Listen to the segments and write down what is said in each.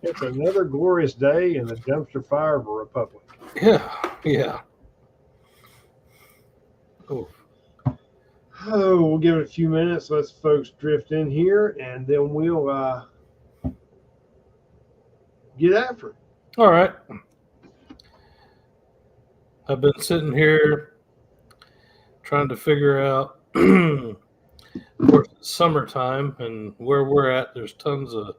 It's another glorious day in the dumpster fire of a republic. Yeah, yeah. Oh, Oh, we'll give it a few minutes. Let folks drift in here, and then we'll get after it. all right. I've been sitting here trying to figure out. Of course, it's summertime, and where we're at, there's tons of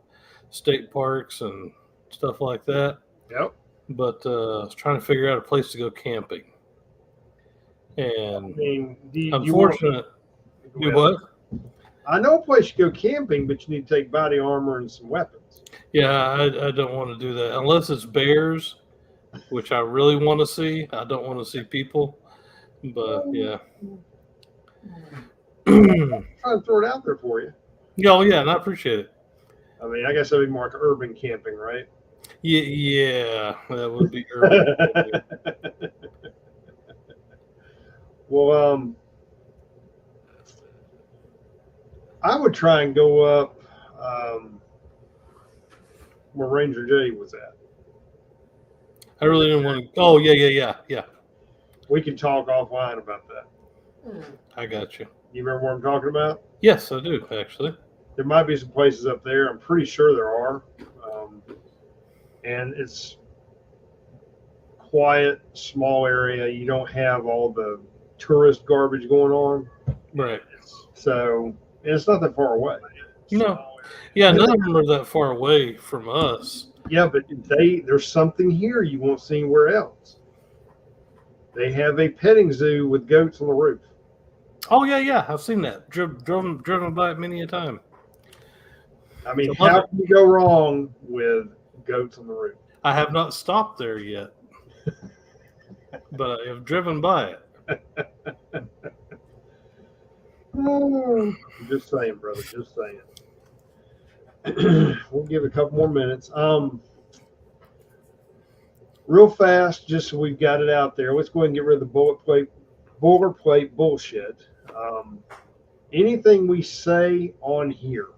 state parks and stuff like that. Yep. But I was trying to figure out a place to go camping. I And mean, do you want? unfortunate, Go do ahead. what? I know a place you go camping, but you need to take body armor and some weapons. Yeah, I don't want to do that unless it's bears, which I really want to see. I don't want to see people, but yeah. Yeah, Try to throw it out there for you. oh yeah, and I appreciate it. I mean, I guess that'd be more like urban camping, right? Yeah, yeah, that would be urban. Well, I would try and go up where Ranger J was at. I really didn't want to. Oh yeah. We can talk offline about that. I got you. You remember what I'm talking about? Yes, I do actually. There might be some places up there. I'm pretty sure there are. And it's quiet, small area. You don't have all the tourist garbage going on. Right. So, and it's not that far away. No. Yeah, none of them are that far away from us. Yeah, but there's something here you won't see anywhere else. They have a petting zoo with goats on the roof. Oh yeah. I've seen that. Driven by it many a time. I mean, I love how can you go wrong with goats on the roof? I have not stopped there yet, but I have driven by it. Just saying, brother. Just saying. We'll give it a couple more minutes. Real fast, just so we've got it out there. Let's go ahead and get rid of the boilerplate bullshit. Anything we say on here,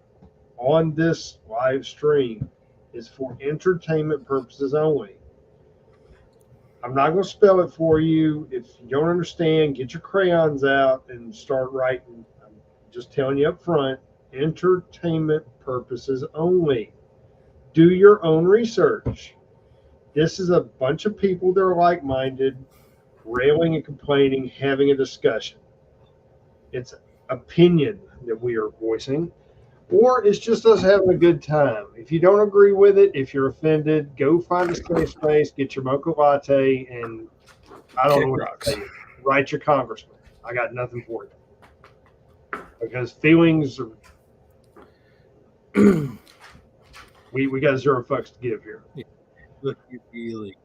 on this live stream, is for entertainment purposes only. I'm not going to spell it for you. If you don't understand, get your crayons out and start writing. I'm just telling you up front, entertainment purposes only. Do your own research. This is a bunch of people that are like-minded, railing and complaining, having a discussion. It's opinion that we are voicing, or it's just us having a good time. If you don't agree with it, if you're offended, go find a safe space, get your mocha latte, and I don't know what to say. Write your congressman. I got nothing for you. Because feelings are we got zero fucks to give here. Look your feelings.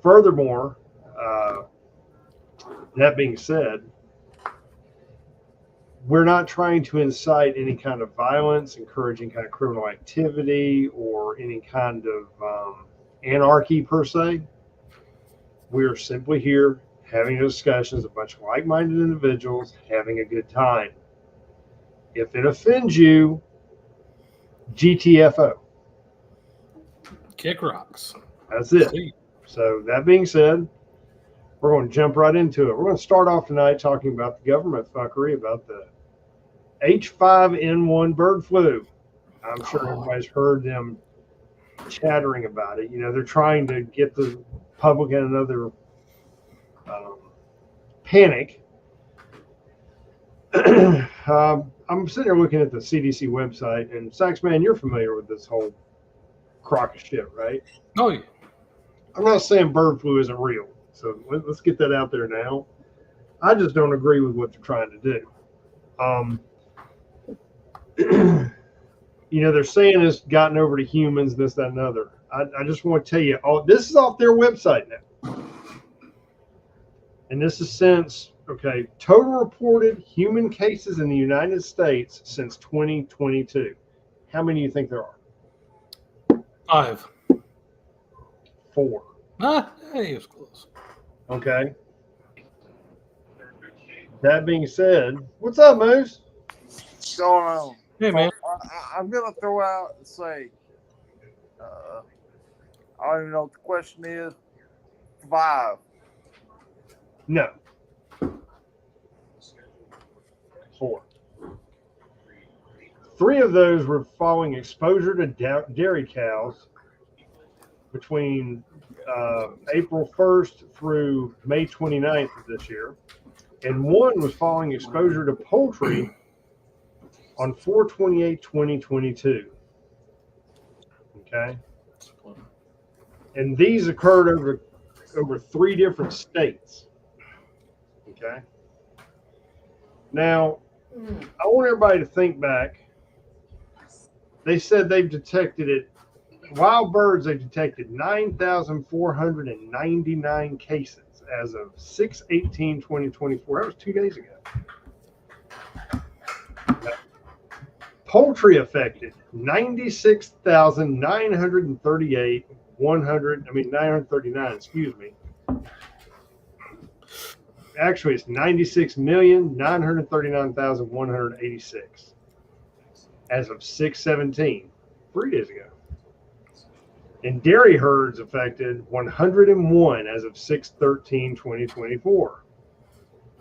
Furthermore, that being said, we're not trying to incite any kind of violence, encouraging kind of criminal activity, or any kind of anarchy per se. We are simply here having discussions, a bunch of like-minded individuals having a good time. If it offends you, GTFO. Kick rocks. That's it. See. So that being said, we're going to jump right into it. We're going to start off tonight talking about the government fuckery, about the H5N1 bird flu. I'm sure everybody's heard them chattering about it. You know, they're trying to get the public in another panic. I'm sitting there looking at the CDC website, and Saxman, you're familiar with this whole crock of shit, right? Oh yeah. I'm not saying bird flu isn't real, so let's get that out there now. I just don't agree with what they're trying to do. You know, they're saying it's gotten over to humans, this, that, and other. I just want to tell you, this is off their website now. And this is since, okay, total reported human cases in the United States since 2022. How many do you think there are? 5. 4. Hey, it was close. Okay. That being said, what's up, Moose? What's going on? Hey man. I'm going to throw out and say I don't even know what the question is. 5. No. 4. 3 of those were following exposure to dairy cows between April 1st through May 29th of this year. And 1 was following exposure to poultry on 4/28/2022. Okay. And these occurred over 3 different states. Okay. Now, I want everybody to think back. They said they've detected it. Wild birds, they've detected 9,499 cases as of 6/18/2024. That was 2 days ago. Poultry affected 96,938. 939, excuse me. Actually, it's 96,939,186 as of 6/17, 3 days ago. And dairy herds affected 101 as of 6/13/2024.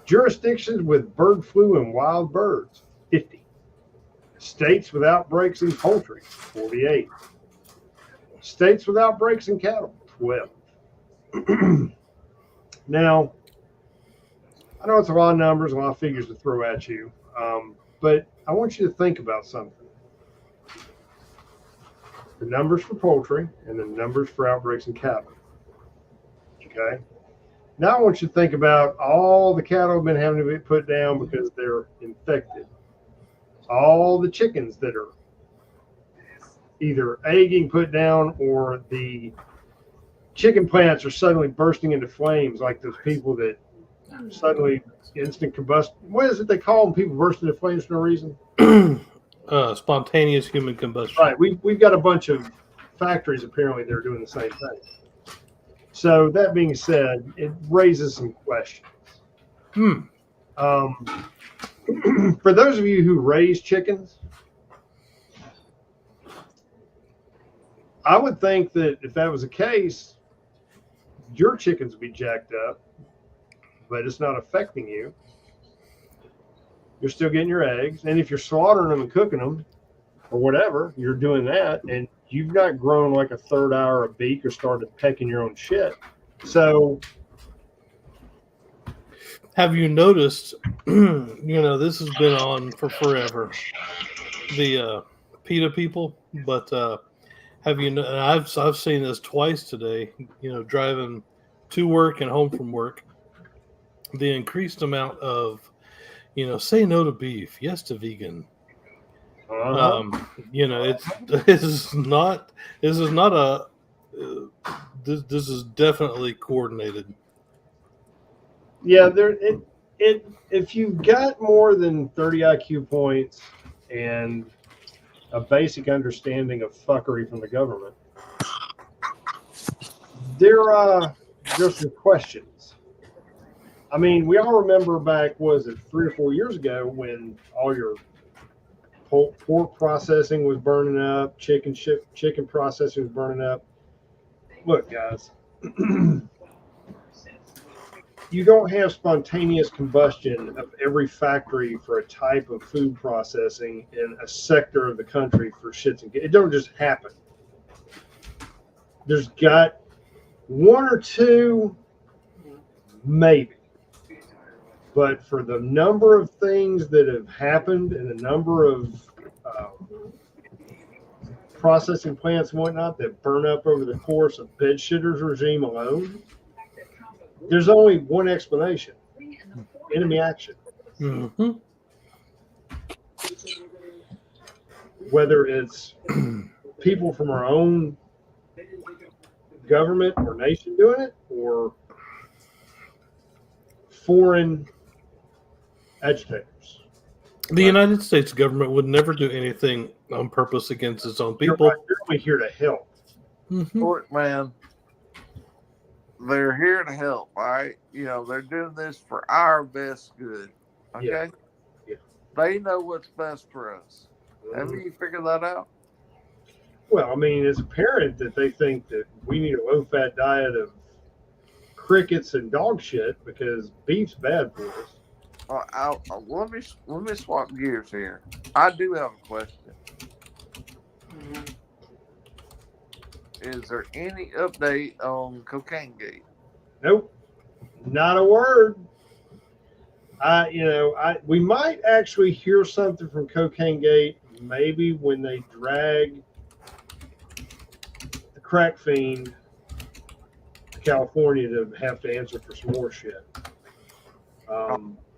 Jurisdictions with bird flu and wild birds, 50. States with outbreaks in poultry, 48. States with outbreaks in cattle, 12. Now, I know it's a lot of numbers, a lot of figures to throw at you, but I want you to think about something. The numbers for poultry and the numbers for outbreaks in cattle. Okay? Now I want you to think about all the cattle have been having to be put down because they're infected. All the chickens that are either egging put down or the chicken plants are suddenly bursting into flames, like those people that suddenly instant combustion. What is it they call them? People bursting into flames for no reason? Spontaneous human combustion. Right. We've got a bunch of factories apparently that are doing the same thing. So that being said, it raises some questions. For those of you who raise chickens, I would think that if that was the case, your chickens would be jacked up, but it's not affecting you. You're still getting your eggs. And if you're slaughtering them and cooking them or whatever, you're doing that. And you've not grown like a third eye or a beak or started pecking your own shit. So have you noticed, this has been on for forever, the PETA people, but have you, I've seen this twice today, driving to work and home from work, the increased amount of, say no to beef, yes to vegan. This is not this is definitely coordinated. Yeah, if you've got more than 30 IQ points and a basic understanding of fuckery from the government, there's some questions. I mean, we all remember back, was it 3 or 4 years ago, when all your pork processing was burning up, chicken processing was burning up. Look, guys, you don't have spontaneous combustion of every factory for a type of food processing in a sector of the country for shits and gigs. It don't just happen. There's got 1 or 2, maybe. But for the number of things that have happened and the number of processing plants and whatnot that burn up over the course of bed shitters regime alone, there's only one explanation: enemy action. Mm-hmm. Whether it's people from our own government or nation doing it, or foreign agitators. The United States government would never do anything on purpose against its own people. You're only here to help. Mm-hmm. Look, man, they're here to help, all right? They're doing this for our best good, okay? Yeah. They know what's best for us. Have you figured that out? Well, I mean, it's apparent that they think that we need a low-fat diet of crickets and dog shit because beef's bad for us. Let me swap gears here. I do have a question. Is there any update on Cocaine Gate? Nope, not a word. We might actually hear something from Cocaine Gate maybe when they drag the crack fiend to California to have to answer for some more shit.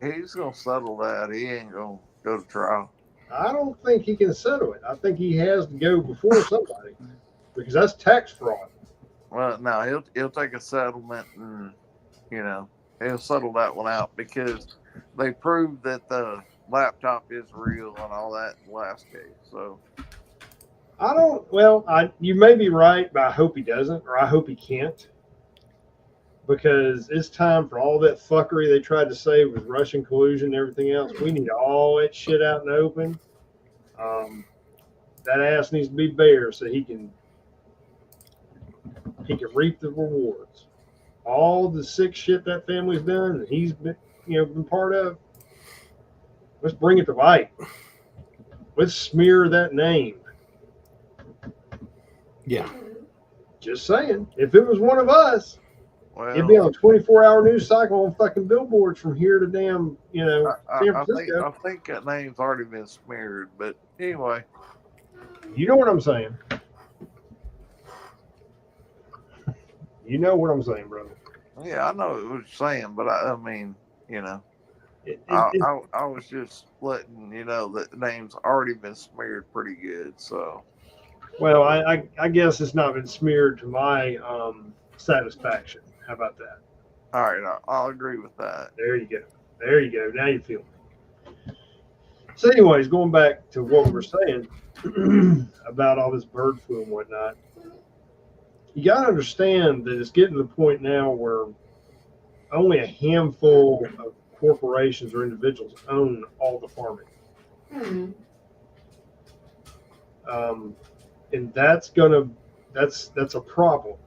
He's gonna settle that. He ain't gonna go to trial. I don't think he can settle it. I think he has to go before somebody because that's tax fraud. Well, no, he'll take a settlement and he'll settle that one out because they proved that the laptop is real and all that in the last case. So I don't. Well, you may be right, but I hope he doesn't, or I hope he can't, because it's time for all that fuckery they tried to say was Russian collusion and everything else. We need all that shit out in the open. That ass needs to be bare so he can reap the rewards. All the sick shit that family's done and he's been part of. Let's bring it to light. Let's smear that name. Yeah. Just saying. If it was one of us, well, it'd be on a 24-hour news cycle on fucking billboards from here to damn, San Francisco. I think that name's already been smeared, but anyway. You know what I'm saying. You know what I'm saying, brother. Yeah, I know what you're saying, but I mean, I was just letting that the name's already been smeared pretty good. So, well, I guess it's not been smeared to my satisfaction. How about that? All right, I'll agree with that. There you go. Now you feel me. So, anyways, going back to what we were saying about all this bird flu and whatnot, you got to understand that it's getting to the point now where only a handful of corporations or individuals own all the farming. And that's a problem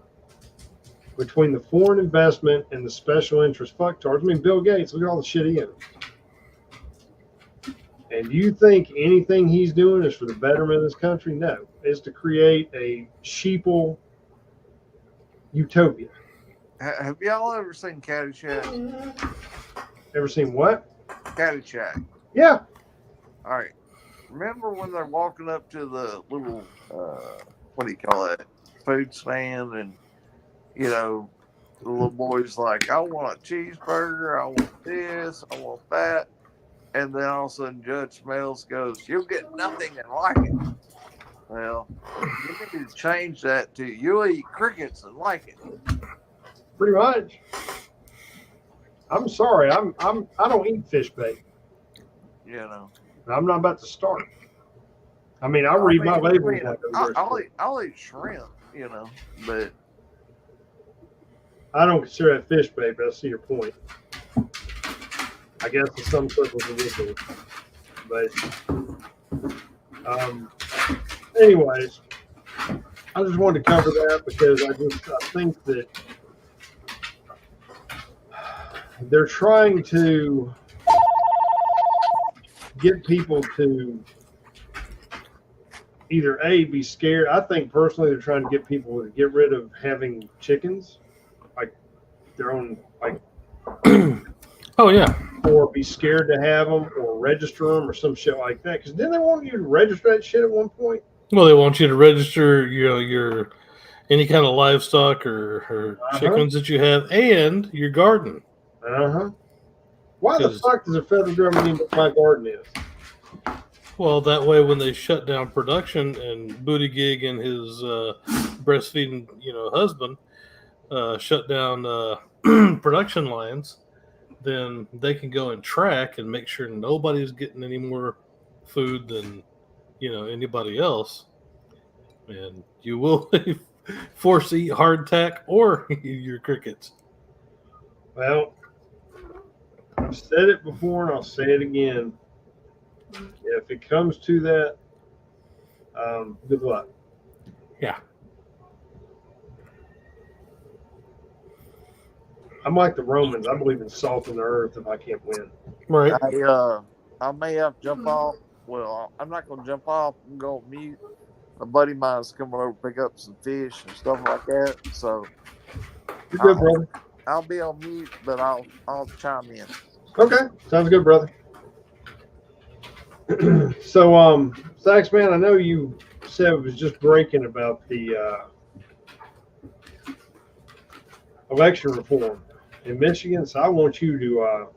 between the foreign investment and the special interest fucktards. I mean, Bill Gates, look at all the shit he owns. And do you think anything he's doing is for the betterment of this country? No. It's to create a sheeple utopia. Have y'all ever seen Caddyshack? Ever seen what? Caddyshack. Yeah. All right. Remember when they're walking up to the little, what do you call it, food stand, and the little boy's like, I want a cheeseburger, I want this, I want that. And then all of a sudden Judge Smells goes, you'll get nothing and like it. Well, you need to change that to you'll eat crickets and like it. Pretty much. I'm sorry, I don't eat fish bait. I'm not about to start. I mean, I read my labels. I'll eat shrimp, but I don't consider that fish bait, but I see your point. I guess in some circles it is. But anyways, I just wanted to cover that because I think that they're trying to get people to either be scared. I think personally they're trying to get people to get rid of having chickens, like their own, like oh yeah, or be scared to have them or register them or some shit like that. Because didn't they want you to register that shit at one point? Well, they want you to register, your any kind of livestock or chickens that you have and your garden. Why the fuck does the federal government need what my garden is? Well, that way when they shut down production and Buttigieg and his breastfeeding, husband shut down production lines, then they can go and track and make sure nobody's getting any more food than anybody else, and you will be forced to eat hardtack or your crickets. Well, I've said it before and I'll say it again. If it comes to that, good luck. I'm like the Romans. I believe in salt in the earth if I can't win. Right. I may have to jump off. Well, I'm not going to jump off. I'm going to mute. A buddy of mine's coming over to pick up some fish and stuff like that. So You're good, brother. I'll be on mute, but I'll chime in. Okay, sounds good, brother. So, Sax, man, I know you said it was just breaking about the election reform in Michigan, so I want you to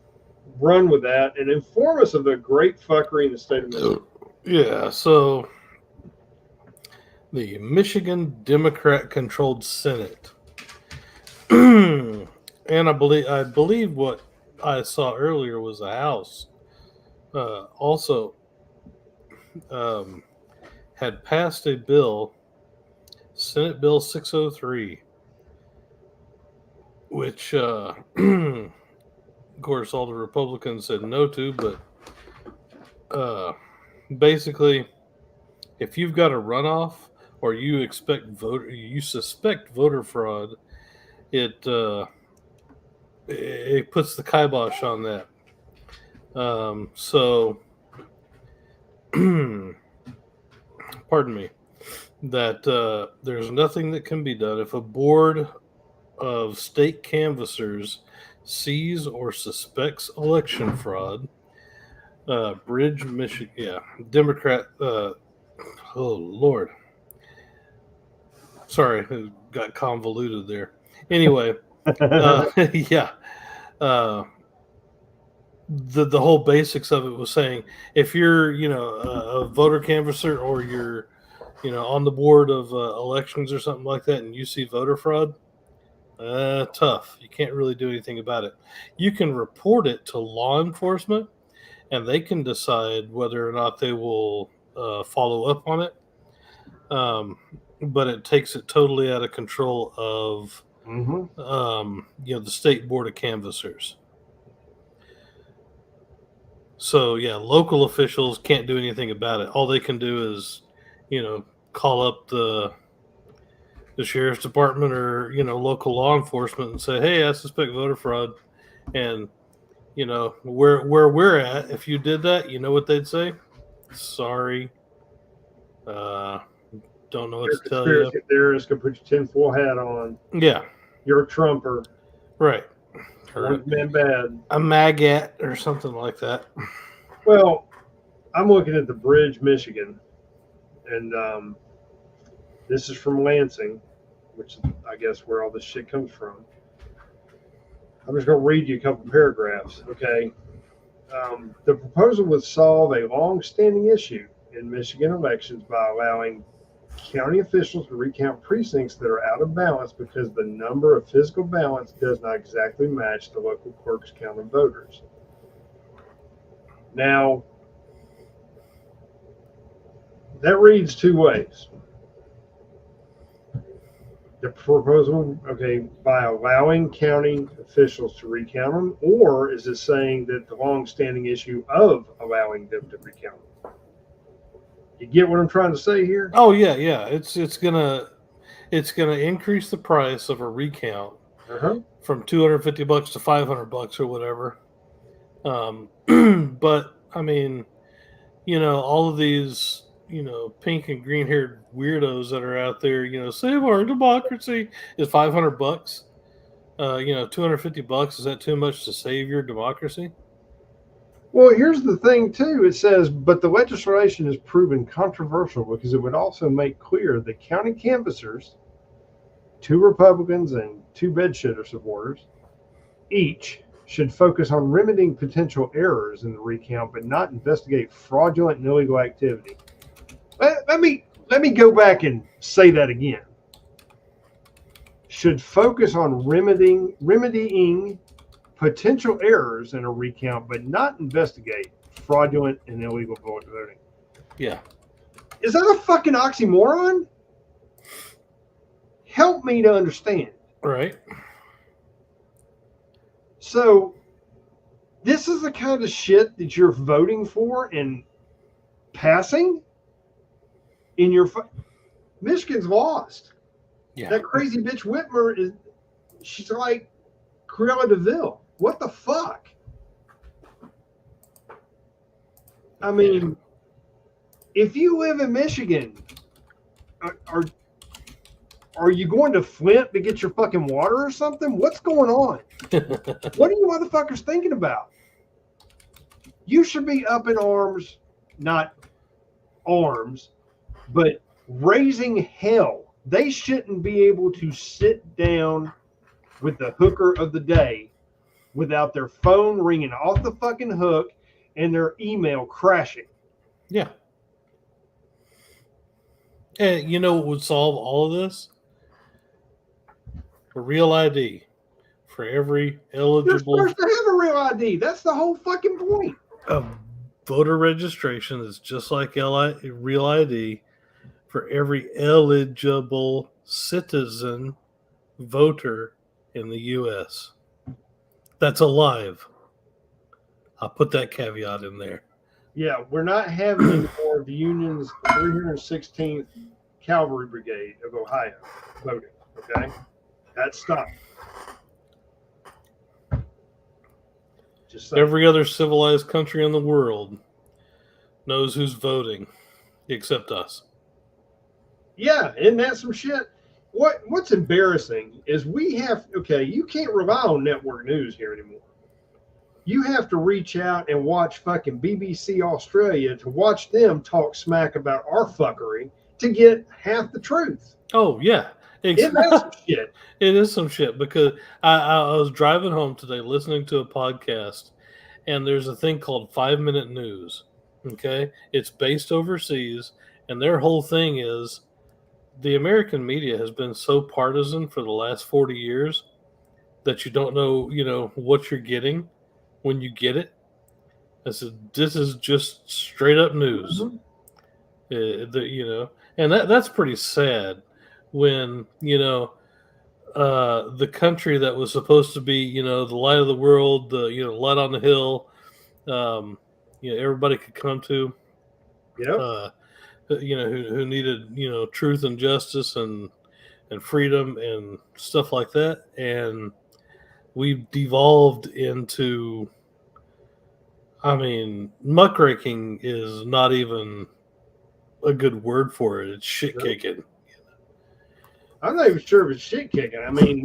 run with that and inform us of the great fuckery in the state of Michigan. Yeah, so the Michigan Democrat-controlled Senate, and I believe what I saw earlier was the House also had passed a bill, Senate Bill 603, which, of course, all the Republicans said no to, but basically, if you've got a runoff or you suspect voter fraud, it puts the kibosh on that. So, pardon me, that there's nothing that can be done if a board of state canvassers sees or suspects election fraud. Bridge, Michigan, yeah, Democrat. Oh Lord, sorry, it got convoluted there. Anyway, yeah. The whole basics of it was saying if you're a voter canvasser or you're on the board of elections or something like that and you see voter fraud, tough. You can't really do anything about it. You can report it to law enforcement and they can decide whether or not they will follow up on it, but it takes it totally out of control of the state board of canvassers. So yeah, local officials can't do anything about it. All they can do is, call up the sheriff's department or local law enforcement and say, "Hey, I suspect voter fraud," and where we're at. If you did that, you know what they'd say? Sorry, don't know what to tell you. Conspiracy theorist can put your tinfoil hat on. Yeah, you're a Trumper, right? Or man bad, a maggot or something like that. Well, I'm looking at the Bridge, Michigan, and this is from Lansing, which I guess where all this shit comes from. I'm just going to read you a couple paragraphs, okay? The proposal would solve a long-standing issue in Michigan elections by allowing county officials to recount precincts that are out of balance because the number of physical ballots does not exactly match the local clerk's count of voters. Now, that reads two ways. The proposal, okay, by allowing county officials to recount them, or is it saying that the long-standing issue of allowing them to recount them? You get what I'm trying to say here? Oh yeah. It's gonna increase the price of a recount from $250 to $500 or whatever. But I mean, all of these, pink and green haired weirdos that are out there, save our democracy is $500. $250, is that too much to save your democracy? Well, here's the thing, too. It says, but the legislation is proven controversial because it would also make clear that county canvassers, 2 Republicans and 2 bedshitter supporters, each should focus on remedying potential errors in the recount, but not investigate fraudulent and illegal activity. Let me go back and say that again. Should focus on remedying potential errors in a recount, but not investigate fraudulent and illegal voting. Yeah. Is that a fucking oxymoron? Help me to understand. Right. So, this is the kind of shit that you're voting for and passing in your... Michigan's lost. Yeah. That crazy bitch Whitmer she's like, Cruella de Vil. What the fuck? I mean, if you live in Michigan, are you going to Flint to get your fucking water or something? What's going on? What are you motherfuckers thinking about? You should be up in arms, not arms, but raising hell. They shouldn't be able to sit down with the hooker of the day without their phone ringing off the fucking hook and their email crashing. Yeah. And you know what would solve all of this? A real ID for every You're eligible supposed to have a real ID. That's the whole fucking point. voter registration is just like real ID for every eligible citizen voter in the U.S. That's alive. I'll put that caveat in there. Yeah, we're not having anymore the Union's 316th Cavalry Brigade of Ohio voting. Okay, that stopped. Just saying. Every other civilized country in the world knows who's voting, except us. Yeah, isn't that some shit? What's embarrassing is you can't rely on network news here anymore. You have to reach out and watch fucking BBC Australia to watch them talk smack about our fuckery to get half the truth. Oh, yeah. Isn't that some shit? It is some shit because I was driving home today listening to a podcast, and there's a thing called 5-Minute News. Okay? It's based overseas, and their whole thing is the American media has been so partisan for the last 40 years that you don't know, what you're getting when you get it. I said, this is just straight up news. Mm-hmm. And that's pretty sad when, the country that was supposed to be, the light of the world, the, light on the hill, everybody could come to, Yep. who needed, truth and justice and freedom and stuff like that. And we've devolved into, muckraking is not even a good word for it. It's shit kicking. I'm not even sure if it's shit kicking. I mean,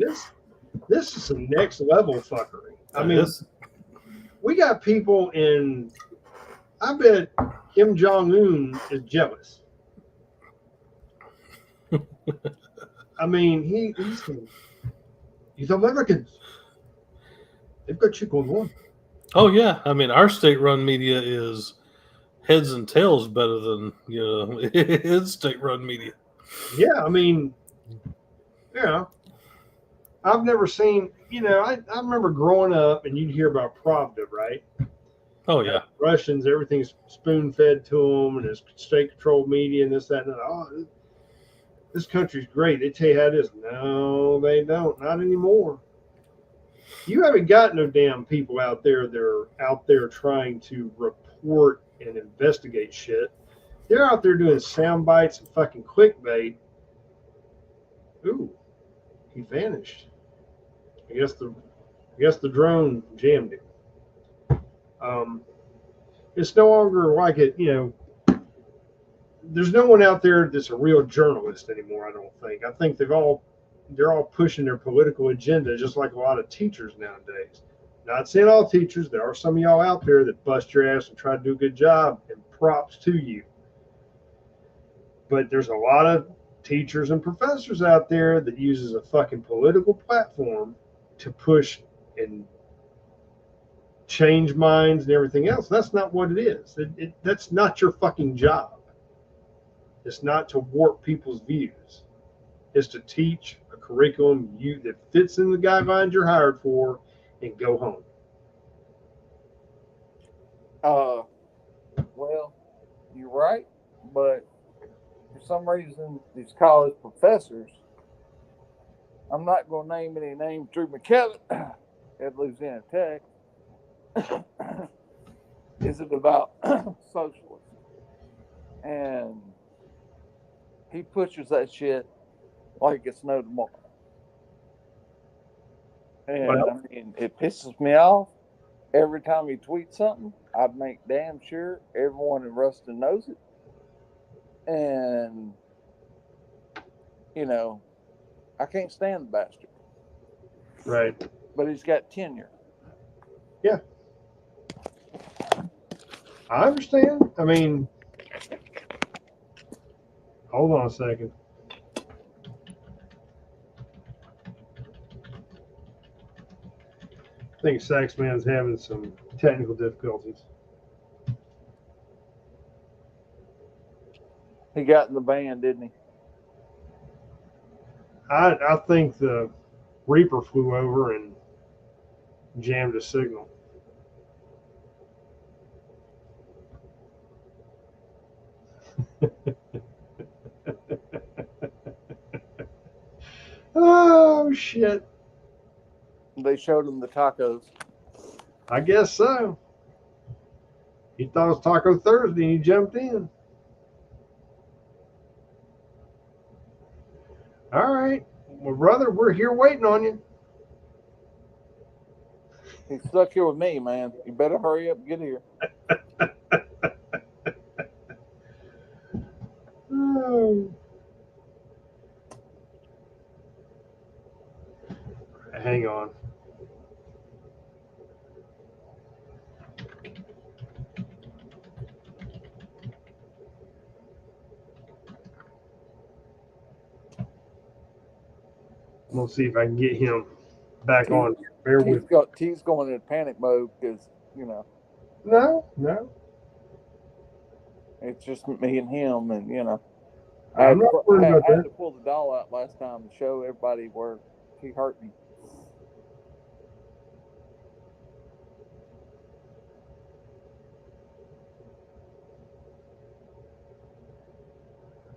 this is some next level fuckery. I mean, we got people I bet Kim Jong-un is jealous. I mean, he's Americans. They've got shit going on. Oh, yeah. I mean, our state-run media is heads and tails better than, his state-run media. Yeah, I mean, I've never seen, I remember growing up and you'd hear about Pravda, right? Oh, yeah. Russians, everything's spoon-fed to them and it's state-controlled media and this, that, and that. Oh, this country's great. They tell you how it is. No, they don't. Not anymore. You haven't got no damn people out there that are out there trying to report and investigate shit. They're out there doing sound bites and fucking clickbait. Ooh, he vanished. I guess the drone jammed him. It's no longer like it, there's no one out there that's a real journalist anymore, I don't think. I think they're all pushing their political agenda just like a lot of teachers nowadays. Not saying all teachers, there are some of y'all out there that bust your ass and try to do a good job, and props to you. But there's a lot of teachers and professors out there that uses a fucking political platform to push and change minds and everything else. That's not what it is. That's not your fucking job. It's not to warp people's views. It's to teach a curriculum that fits in the guidelines you're hired for and go home. Well, you're right, but for some reason, these college professors, I'm not going to name any names, Drew McKellar at Louisiana Tech, is it about socialism. And he pushes that shit like it's no tomorrow. And Well, I mean, it pisses me off every time he tweets something. I make damn sure everyone in Ruston knows it. And, you know, I can't stand the bastard. right. But he's got tenure. Yeah. I understand. I mean, hold on a second. I think Saxman's having some technical difficulties. He got in the band, didn't he? I think the Reaper flew over and jammed a signal. Oh, shit. They showed him the tacos. I guess so. He thought it was Taco Thursday and he jumped in. All right. Well, brother, we're here waiting on you. He's stuck here with me, man. You better hurry up and get here. Oh. Hang on. We'll see if I can get him back on. Bear with me. T's going into panic mode because, you know, No. it's just me and him. And, you know, I'm not worried about I had that. to pull the doll out last time to show everybody where he hurt me.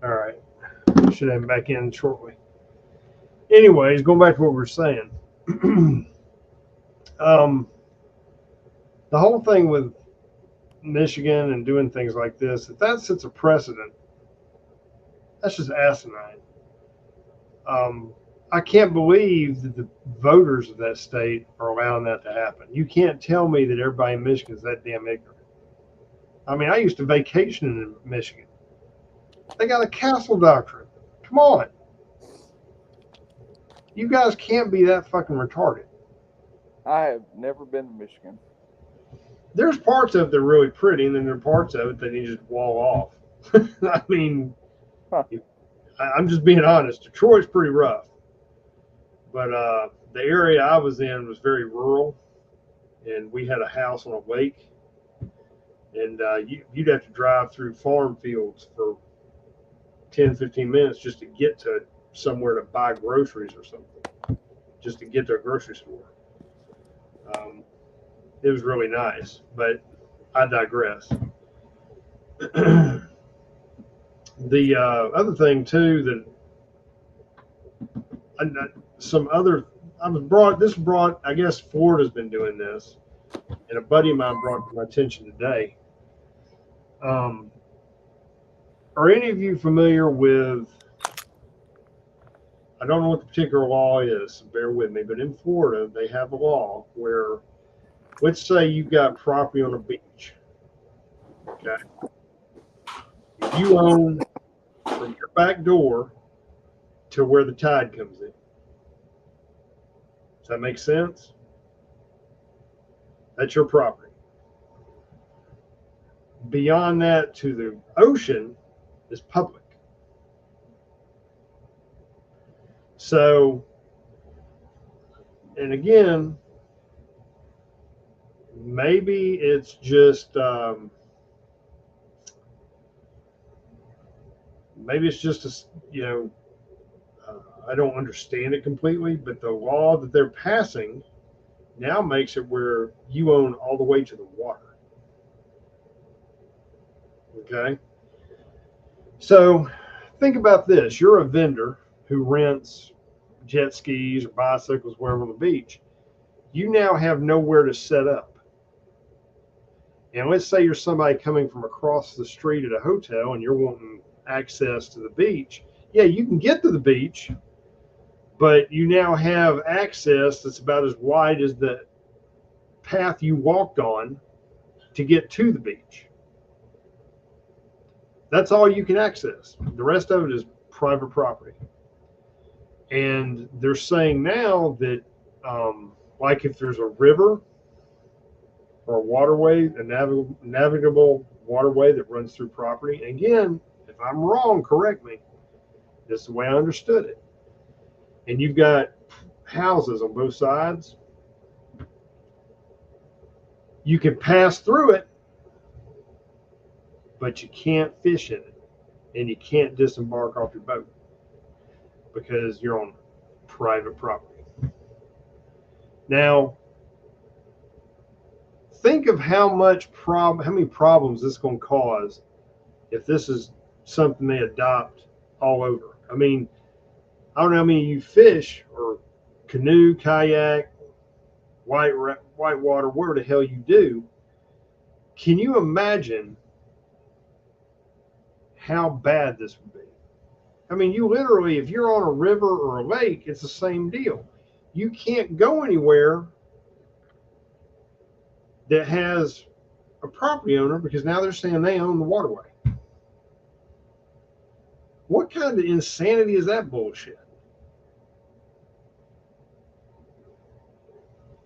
All right. Should have him back in shortly. Anyways, going back to what we were saying. The whole thing with Michigan and doing things like this, if that sets a precedent, that's just asinine. I can't believe that the voters of that state are allowing that to happen. You can't tell me that everybody in Michigan is that damn ignorant. I mean, I used to vacation in Michigan. They got a castle doctrine. Come on. You guys can't be that fucking retarded. I have never been to Michigan. There's parts of it that are really pretty, and then there are parts of it that you just wall off. I mean, I'm just being honest. Detroit's pretty rough. But the area I was in was very rural, and we had a house on a lake. And you'd have to drive through farm fields for 10, 15 minutes just to get to somewhere to buy groceries or something, just to get to a grocery store. It was really nice, but I digress. The other thing too that I guess Florida's been doing this, and a buddy of mine brought it to my attention today. Are any of you familiar with, I don't know what the particular law is, so bear with me, but in Florida, they have a law where, let's say you've got property on a beach. Okay. If you own from your back door to where the tide comes in. Does that make sense? That's your property. Beyond that to the ocean is public. So, and again, maybe it's just I don't understand it completely, but the law that they're passing now makes it where you own all the way to the water. Okay. So think about this. You're a vendor who rents jet skis or bicycles, wherever on the beach. You now have nowhere to set up. And let's say you're somebody coming from across the street at a hotel and you're wanting access to the beach. Yeah, you can get to the beach, but you now have access that's about as wide as the path you walked on to get to the beach. That's all you can access. The rest of it is private property. And they're saying now that, like if there's a river or a waterway, a navigable waterway that runs through property. And again, if I'm wrong, correct me. This is the way I understood it. And you've got houses on both sides. You can pass through it, but you can't fish in it. And you can't disembark off your boat because you're on private property. Now, think of how many problems this is going to cause if this is something they adopt all over. I mean, I don't know how many of you fish or canoe, kayak, whitewater, whatever the hell you do. Can you imagine how bad this would be? I mean, you literally, if you're on a river or a lake, it's the same deal. You can't go anywhere that has a property owner because now they're saying they own the waterway. What kind of insanity is that bullshit?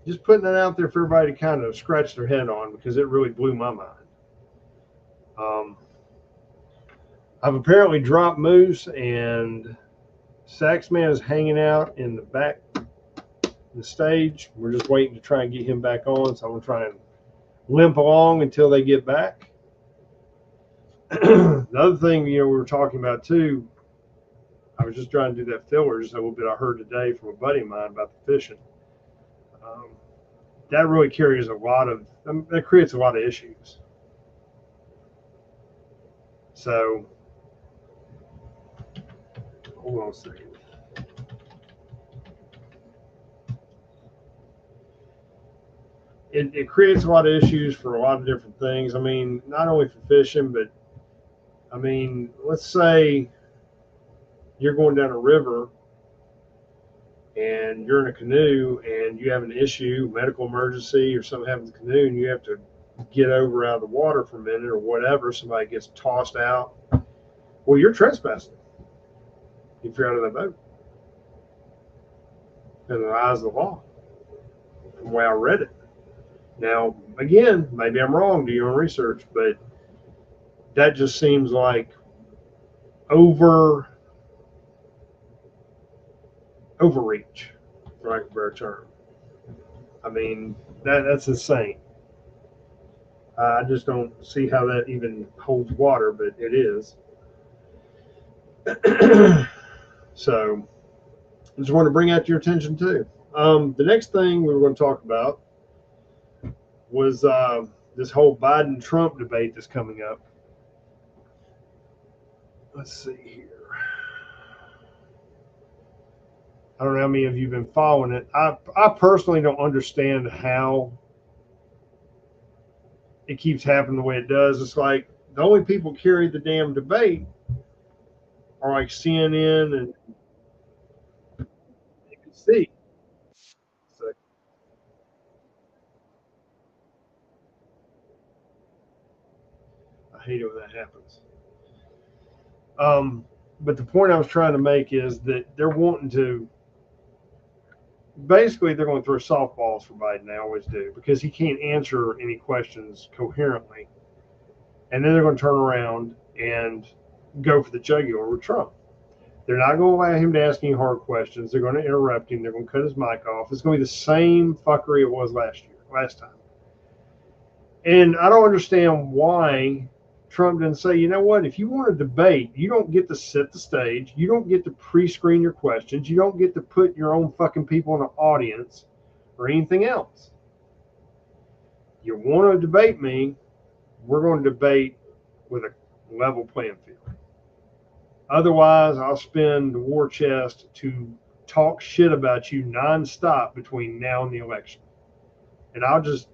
Just putting that out there for everybody to kind of scratch their head on because it really blew my mind. I've apparently dropped Moose, and Saxman is hanging out in the back of the stage. We're just waiting to try and get him back on, so I'm going to try and limp along until they get back. The other thing, we were talking about too, I was just trying to do that filler, just a little bit I heard today from a buddy of mine about the fishing. That really carries that creates a lot of issues. So, hold on a second. It creates a lot of issues for a lot of different things. I mean, not only for fishing, but I mean, let's say you're going down a river and you're in a canoe and you have an issue, medical emergency, or something happens to the canoe and you have to get over out of the water for a minute or whatever, somebody gets tossed out. Well, you're trespassing if you're out of that boat. In the eyes of the law, from the way I read it. Now, again, maybe I'm wrong, do your own research, but that just seems like overreach, for lack of a better term. I mean, that's insane. I just don't see how that even holds water, but it is. So, I just want to bring out your attention too. The next thing we were going to talk about was this whole Biden-Trump debate that's coming up. Let's see here. I don't know how many of you have been following it. I personally don't understand how it keeps happening the way it does. It's like the only people carry the damn debate are like CNN and ABC. So, I hate it when that happens. But the point I was trying to make is that they're wanting to, basically they're going to throw softballs for Biden. They always do, because he can't answer any questions coherently. And then they're going to turn around and go for the jugular with Trump. They're not going to allow him to ask any hard questions. They're going to interrupt him. They're going to cut his mic off. It's going to be the same fuckery it was last time. And I don't understand why Trump didn't say, you know what, if you want to debate, you don't get to set the stage. You don't get to pre-screen your questions. You don't get to put your own fucking people in the audience or anything else. You want to debate me, we're going to debate with a level playing field. Otherwise, I'll spend the war chest to talk shit about you nonstop between now and the election. And I'll just,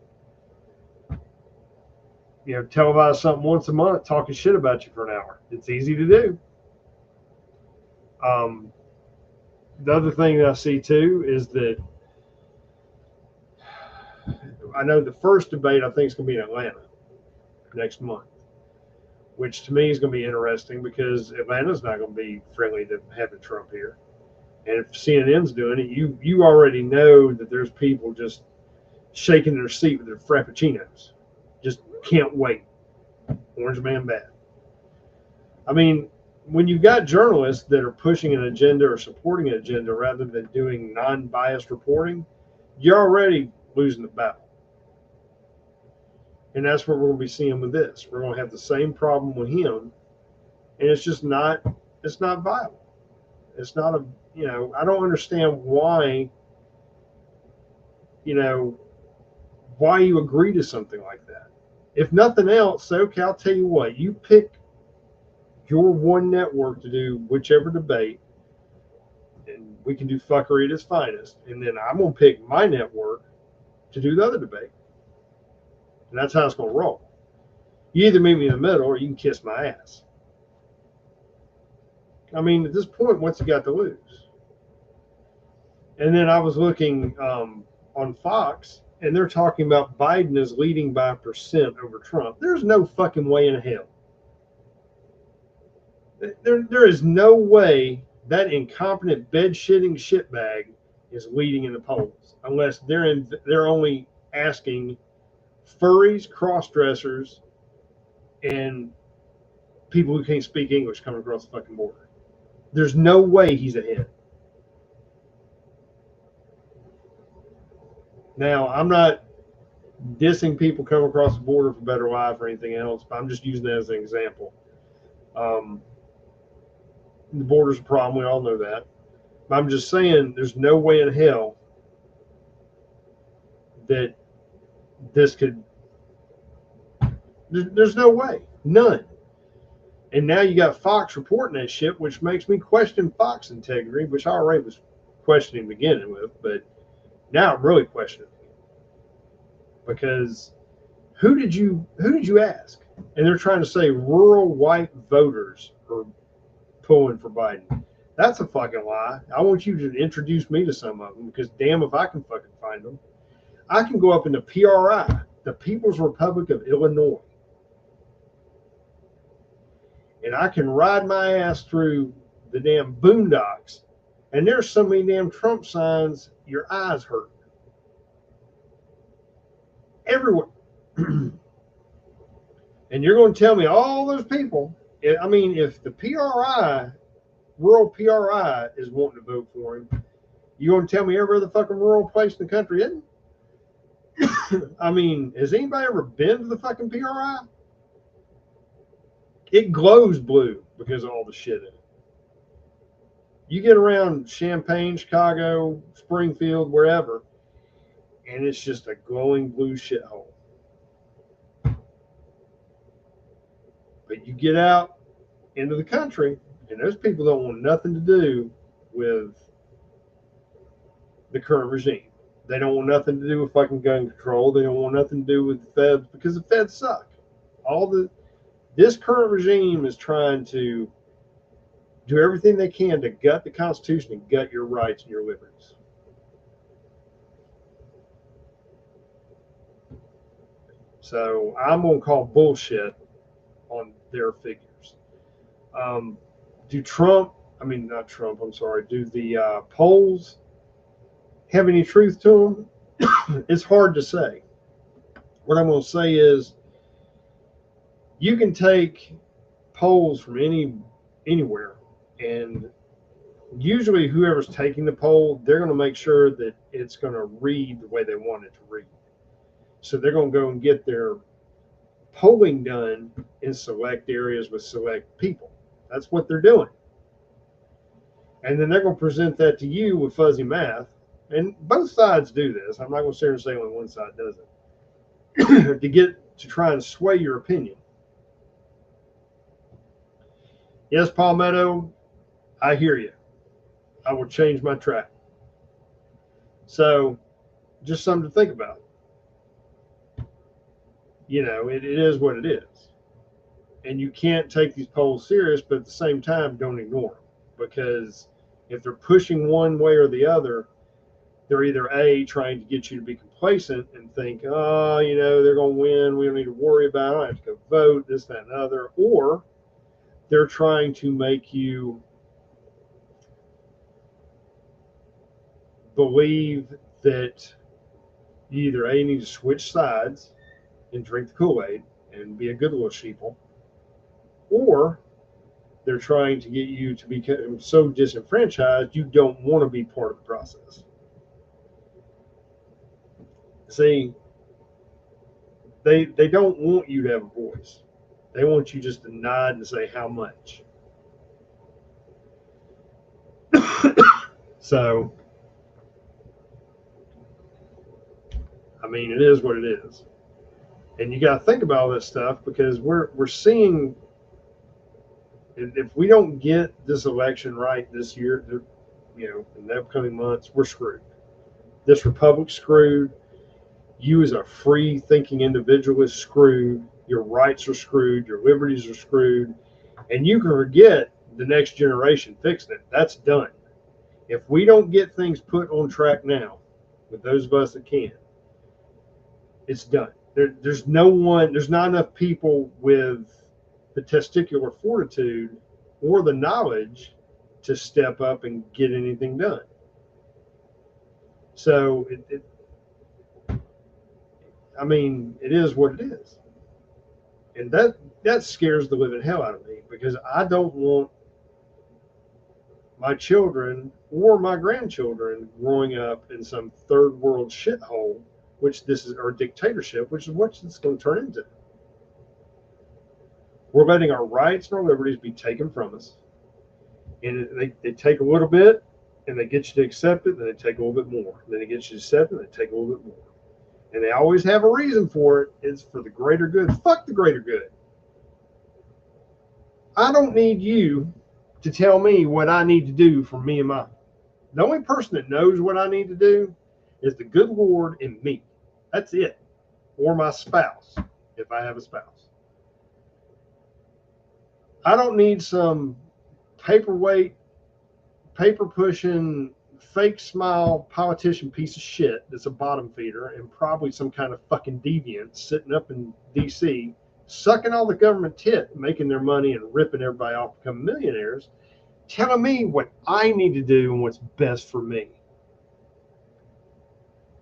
televise something once a month, talking shit about you for an hour. It's easy to do. The other thing that I see too is that I know the first debate I think is going to be in Atlanta next month, which to me is going to be interesting because Atlanta's not going to be friendly to having Trump here. And if CNN's doing it, you already know that there's people just shaking their seat with their frappuccinos. Just can't wait. Orange man bad. I mean, when you've got journalists that are pushing an agenda or supporting an agenda rather than doing non-biased reporting, you're already losing the battle. And that's what we're going to be seeing with this. We're going to have the same problem with him, and it's just not. It's not viable. It's not a. I don't understand why. Why you agree to something like that. If nothing else, say, okay, I'll tell you what. You pick your one network to do whichever debate, and we can do fuckery at its finest. And then I'm going to pick my network to do the other debate. And that's how it's going to roll. You either meet me in the middle or you can kiss my ass. I mean, at this point, what's he got to lose? And then I was looking on Fox, and they're talking about Biden is leading by 1% over Trump. There's no fucking way in hell. There is no way that incompetent bed-shitting shitbag is leading in the polls unless they're only asking furries, cross-dressers, and people who can't speak English coming across the fucking border. There's no way he's ahead. Now, I'm not dissing people coming across the border for better life or anything else, but I'm just using that as an example. The border's a problem. We all know that. But I'm just saying there's no way in hell that this could. There's no way. None. And now you got Fox reporting that shit, which makes me question Fox integrity, which I already was questioning beginning with, but now I'm really questioning it. Because who did you ask? And they're trying to say rural white voters are pulling for Biden. That's a fucking lie. I want you to introduce me to some of them because damn if I can fucking find them. I can go up into PRI, the People's Republic of Illinois, and I can ride my ass through the damn boondocks, and there's so many damn Trump signs, your eyes hurt. Everywhere. And you're going to tell me all those people, I mean, if the PRI, rural PRI is wanting to vote for him, you going to tell me every other fucking rural place in the country isn't? I mean, has anybody ever been to the fucking PRI? It glows blue because of all the shit in it. You get around Champaign, Chicago, Springfield, wherever, and it's just a glowing blue shithole. But you get out into the country, and those people don't want nothing to do with the current regime. They don't want nothing to do with fucking gun control. They don't want nothing to do with the feds because the feds suck. This current regime is trying to do everything they can to gut the Constitution and gut your rights and your liberties. So I'm going to call bullshit on their figures. Do the polls have any truth to them? It's hard to say. What I'm going to say is you can take polls from anywhere, and usually whoever's taking the poll, they're going to make sure that it's going to read the way they want it to read. So they're going to go and get their polling done in select areas with select people. That's what they're doing. And then they're going to present that to you with fuzzy math. And both sides do this. I'm not going to sit here and say only one side does it. to try and sway your opinion. Yes, Palmetto, I hear you. I will change my track. So, just something to think about. It is what it is. And you can't take these polls serious, but at the same time, don't ignore them. Because If they're pushing one way or the other, they're either A, trying to get you to be complacent and think, oh, they're going to win. We don't need to worry about it. I don't have to go vote, this, that, and other. Or they're trying to make you believe that you either A, need to switch sides and drink the Kool-Aid and be a good little sheeple, or they're trying to get you to become so disenfranchised you don't want to be part of the process. See, they don't want you to have a voice. They want you just to nod and say how much. So, I mean, it is what it is. And you got to think about all this stuff because we're seeing, if we don't get this election right this year, in the upcoming months, we're screwed. This republic's screwed. You as a free thinking individual is screwed. Your rights are screwed. Your liberties are screwed. And you can forget the next generation fixing it. That's done. If we don't get things put on track now, with those of us that can, it's done. There's not enough people with the testicular fortitude or the knowledge to step up and get anything done. So it is what it is. And that scares the living hell out of me because I don't want my children or my grandchildren growing up in some third world shithole, or dictatorship, which is what it's going to turn into. We're letting our rights and our liberties be taken from us. And they take a little bit and they get you to accept it, then they take a little bit more. Then they get you to accept it, and they take a little bit more. And they always have a reason for it. It's for the greater good. Fuck the greater good. I don't need you to tell me what I need to do for me and mine. The only person that knows what I need to do is the good Lord and me. That's it. Or my spouse, if I have a spouse. I don't need some paperweight, paper pushing, fake smile politician piece of shit that's a bottom feeder and probably some kind of fucking deviant sitting up in DC, sucking all the government tit, making their money and ripping everybody off, becoming millionaires, telling me what I need to do and what's best for me.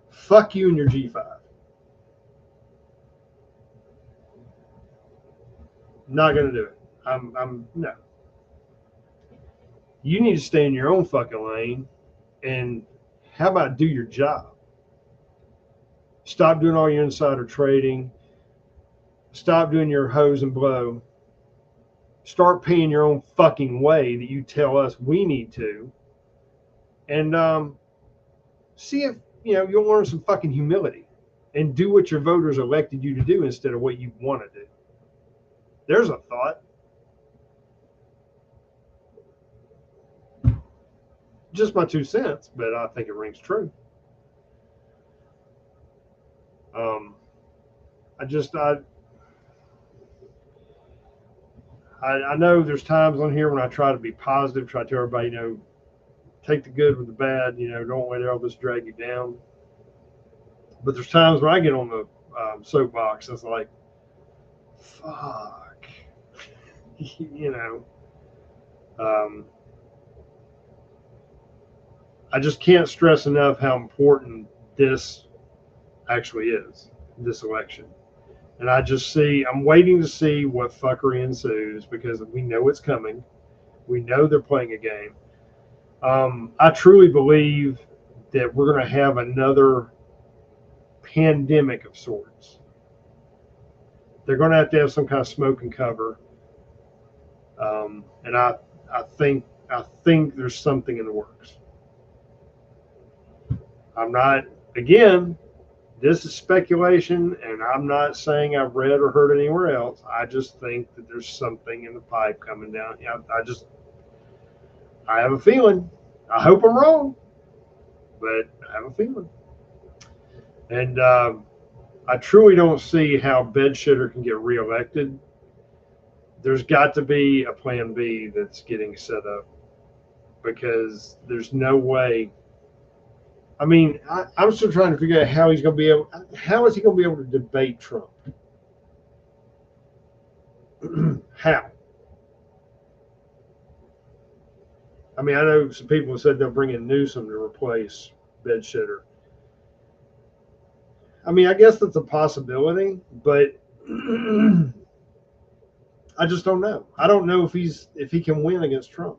Fuck you and your G5. Not gonna do it. No. You need to stay in your own fucking lane, and how about do your job? Stop doing all your insider trading. Stop doing your hose and blow. Start paying your own fucking way that you tell us we need to, and see if you'll learn some fucking humility and do what your voters elected you to do instead of what you want to do. There's a thought. Just my 2 cents, but I think it rings true. I know there's times on here when I try to be positive, try to tell everybody, take the good with the bad, don't let all this drag you down. But there's times when I get on the soapbox, it's like, fuck, I just can't stress enough how important this actually is, this election. And I'm waiting to see what fuckery ensues because we know it's coming. We know they're playing a game. I truly believe that we're going to have another pandemic of sorts. They're going to have some kind of smoke and cover. And I think there's something in the works. I'm not, again, this is speculation, and I'm not saying I've read or heard anywhere else. I just think that there's something in the pipe coming down. I have a feeling. I hope I'm wrong, but I have a feeling. And I truly don't see how Bedshitter can get reelected. There's got to be a plan B that's getting set up because there's no way. I mean, I'm still trying to figure out how he's going to be able. How is he going to be able to debate Trump? How? I mean, I know some people have said they'll bring in Newsom to replace Bedshitter. I mean, I guess that's a possibility, but I just don't know. I don't know if he can win against Trump.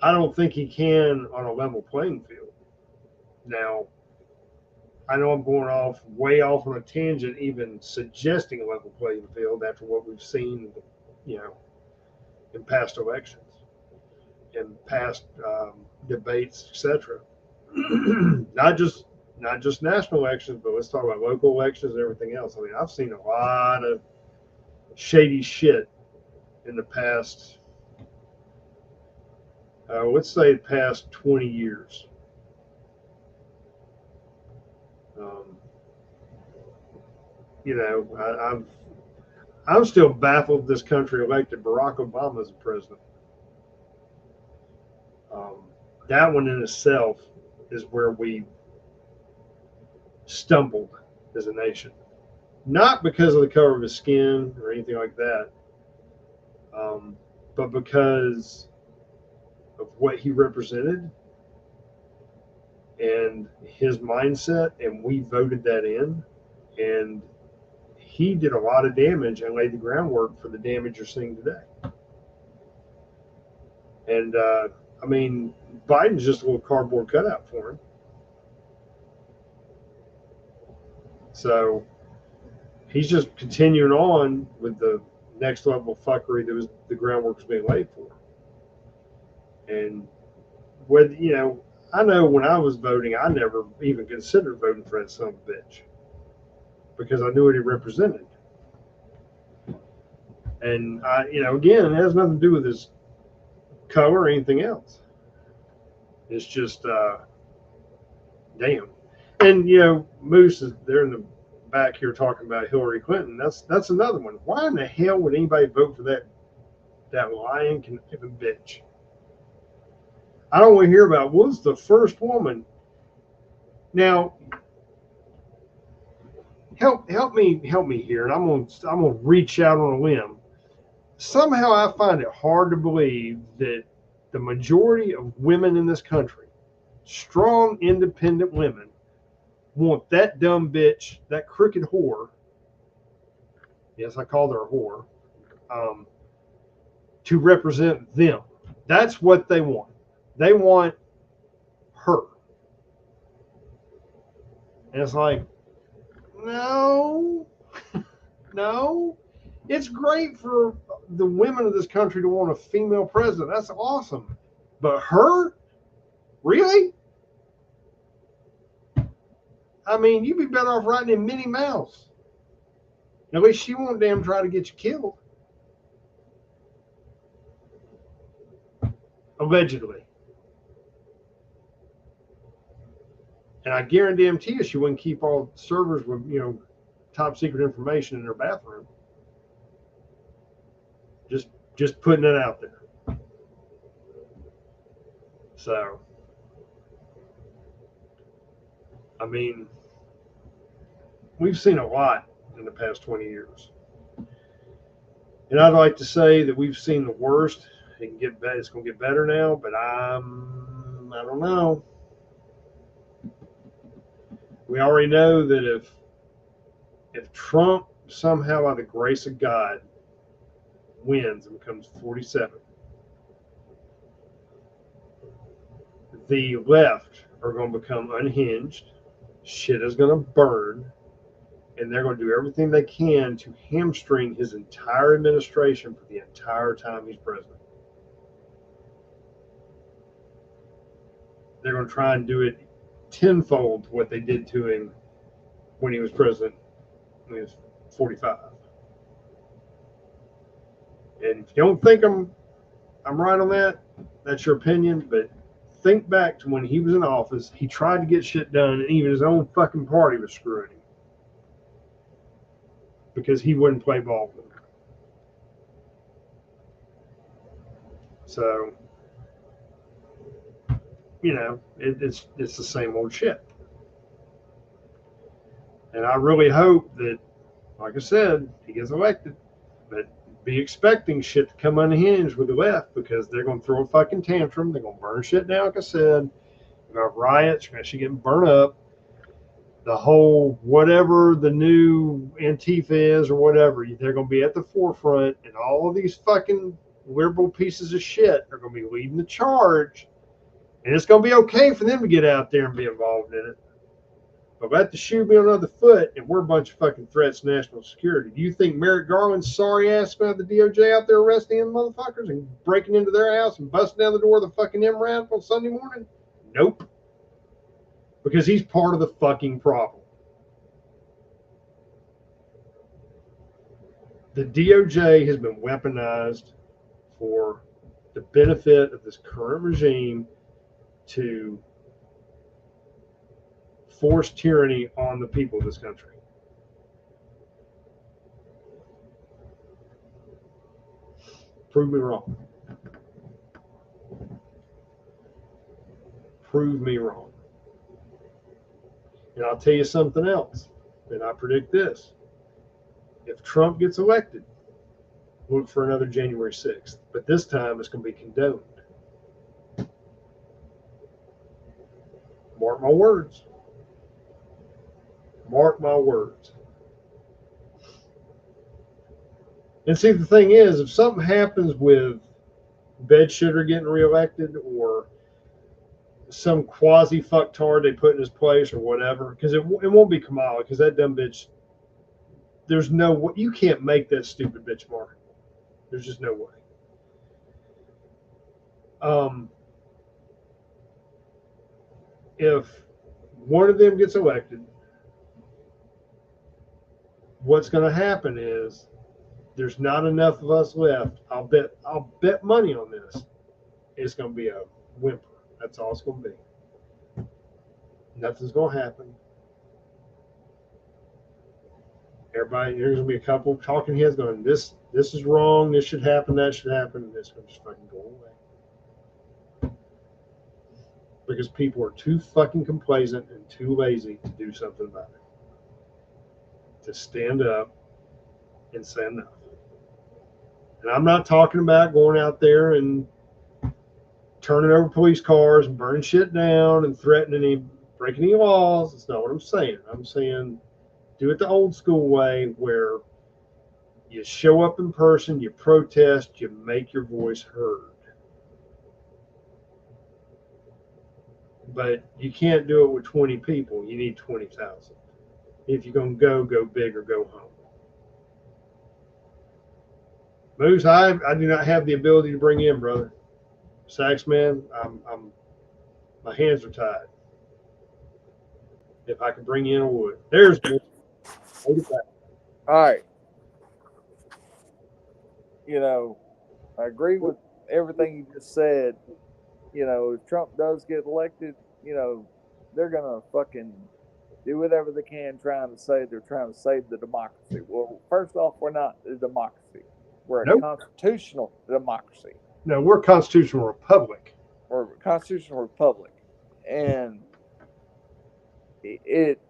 I don't think he can on a level playing field. Now, I know I'm going way off on a tangent, even suggesting a level playing field after what we've seen, in past elections, in past debates, etc. not just national elections, but let's talk about local elections and everything else. I mean, I've seen a lot of shady shit in the past, let's say the past 20 years. I'm still baffled this country elected Barack Obama as a president. That one in itself is where we stumbled as a nation. Not because of the color of his skin or anything like that, but because of what he represented and his mindset, and we voted that in, and he did a lot of damage and laid the groundwork for the damage you're seeing today. And I mean, Biden's just a little cardboard cutout for him. So he's just continuing on with the next level of fuckery that was the groundwork was being laid for. And whether I know when I was voting, I never even considered voting for that son of a bitch because I knew what he represented. And again, it has nothing to do with his color or anything else. It's just damn. And Moose is there in the back here talking about Hillary Clinton. That's another one. Why in the hell would anybody vote for that lying conniving bitch? I don't want to hear about was the first woman. Now, help me here, and I'm gonna reach out on a limb. Somehow I find it hard to believe that the majority of women in this country, strong, independent women, want that dumb bitch, that crooked whore. Yes, I called her a whore. To represent them. That's what they want. They want her. And it's like, no. No. It's great for the women of this country to want a female president. That's awesome. But her? Really? I mean, you'd be better off writing in Minnie Mouse. At least she won't damn try to get you killed. Allegedly. And I guarantee you she wouldn't keep all servers with, top secret information in her bathroom. Just putting it out there. So, I mean, we've seen a lot in the past 20 years. And I'd like to say that we've seen the worst. It can get better. It's going to get better now, but I don't know. We already know that if Trump somehow, by the grace of God, wins and becomes 47, the left are going to become unhinged. Shit is going to burn. And they're going to do everything they can to hamstring his entire administration for the entire time he's president. They're going to try and do it tenfold to what they did to him when he was president when he was 45. And if you don't think I'm right on that, that's your opinion, but think back to when he was in office, he tried to get shit done, and even his own fucking party was screwing him because he wouldn't play ball with them. So, you know, it's the same old shit. And I really hope that, like I said, he gets elected. But be expecting shit to come unhinged with the left, because they're going to throw a fucking tantrum. They're going to burn shit down, like I said. You're going to have riots. You're going to get burnt up. The whole whatever the new Antifa is or whatever, they're going to be at the forefront, and all of these fucking liberal pieces of shit are going to be leading the charge. And it's going to be okay for them to get out there and be involved in it. But let the shoe be on the other foot, and we're a bunch of fucking threats to national security. Do you think Merrick Garland's sorry ass about the DOJ out there arresting them motherfuckers and breaking into their house and busting down the door of the fucking MRAP on Sunday morning? Nope. Because he's part of the fucking problem. The DOJ has been weaponized for the benefit of this current regime to force tyranny on the people of this country. Prove me wrong. Prove me wrong. And I'll tell you something else. And I predict this. If Trump gets elected, look for another January 6th. But this time it's going to be condoned. Mark my words. Mark my words. And see, the thing is, if something happens with Bedshitter getting reelected, or some quasi fucktard they put in his place, or whatever, because it won't be Kamala, because that dumb bitch, there's no, you can't make that stupid bitch marketable. There's just no way. If one of them gets elected, what's going to happen is there's not enough of us left. I'll bet money on this. It's going to be a whimper. That's all it's going to be. Nothing's going to happen. Everybody, there's going to be a couple talking heads going, this is wrong, this should happen, that should happen, and this going to just fucking go away. Because people are too fucking complacent and too lazy to do something about it. To stand up and say enough. And I'm not talking about going out there and turning over police cars and burning shit down and threatening breaking any laws. That's not what I'm saying. I'm saying do it the old school way, where you show up in person, you protest, you make your voice heard. But you can't do it with 20 people. You need 20,000. If you're going to go big or go home. Moose, I do not have the ability to bring in, brother. Sax man, my hands are tied. If I could bring in, I would. There's more. All right. You know, I agree with everything you just said. You know, if Trump does get elected, you know, they're going to fucking do whatever they can trying to say they're trying to save the democracy. Well, first off, we're not a democracy. We're a constitutional democracy. No, we're a constitutional republic. We're a constitutional republic. And it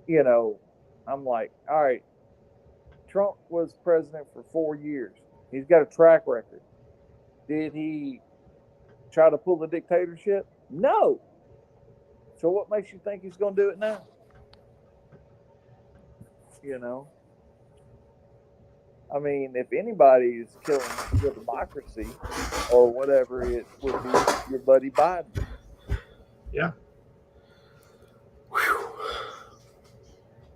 you know, I'm like, all right, Trump was president for 4 years. He's got a track record. Did he try to pull the dictatorship? No. So what makes you think he's going to do it now? You know? I mean, if anybody is killing the democracy or whatever, it would be your buddy Biden. Yeah. Whew.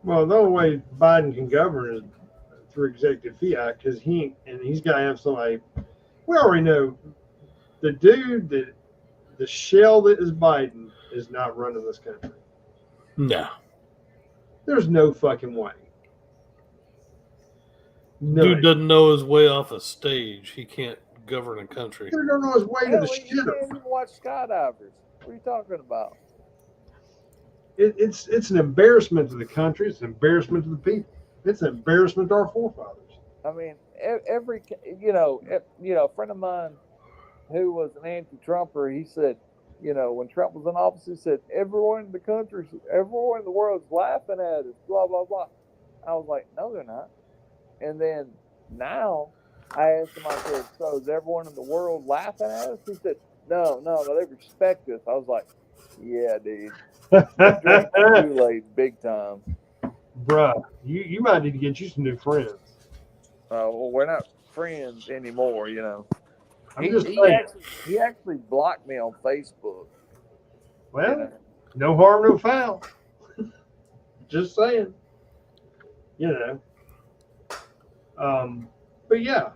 Well, the only way Biden can govern is through executive fiat, because he's got to have somebody. We already know the dude that the shell that is Biden is not running this country. No. There's no fucking way. None. Dude doesn't know his way off a stage. He can't govern a country. He don't know his way to the He can't shitter. even watch skydivers. What are you talking about? It's an embarrassment to the country. It's an embarrassment to the people. It's an embarrassment to our forefathers. I mean, every a friend of mine who was an anti-Trumper, he said, when Trump was in office, he said everyone in the country, everyone in the world is laughing at us, blah blah blah. I was like, no, they're not. And then now I asked him, I said, so is everyone in the world laughing at us? He said, no, they respect us. I was like, yeah, dude, you drink the Kool-Aid big time. Bruh, you might need to get you some new friends. Well, we're not friends anymore, I'm just saying. He actually blocked me on Facebook. Well, no harm, no foul. Just saying. But yeah,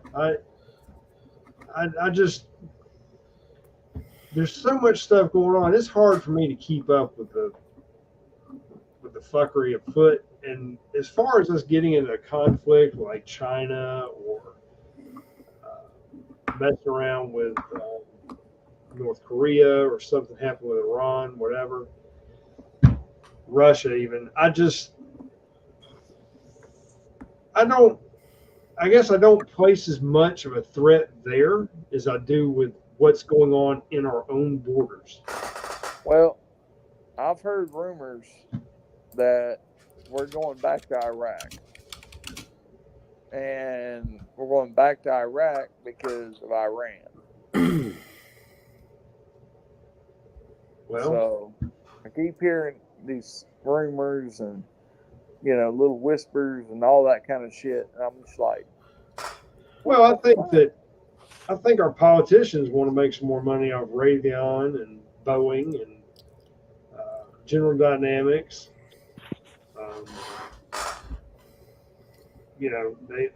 I just, there's so much stuff going on. It's hard for me to keep up with the fuckery afoot. And as far as us getting into a conflict like China or messing around with North Korea or something happened with Iran, whatever, Russia even, I guess I don't place as much of a threat there as I do with what's going on in our own borders. Well, I've heard rumors that we're going back to Iraq. And we're going back to Iraq because of Iran. Well, so I keep hearing these rumors and, little whispers and all that kind of shit. And I'm just like, well, I think our politicians want to make some more money off Raytheon and Boeing and General Dynamics.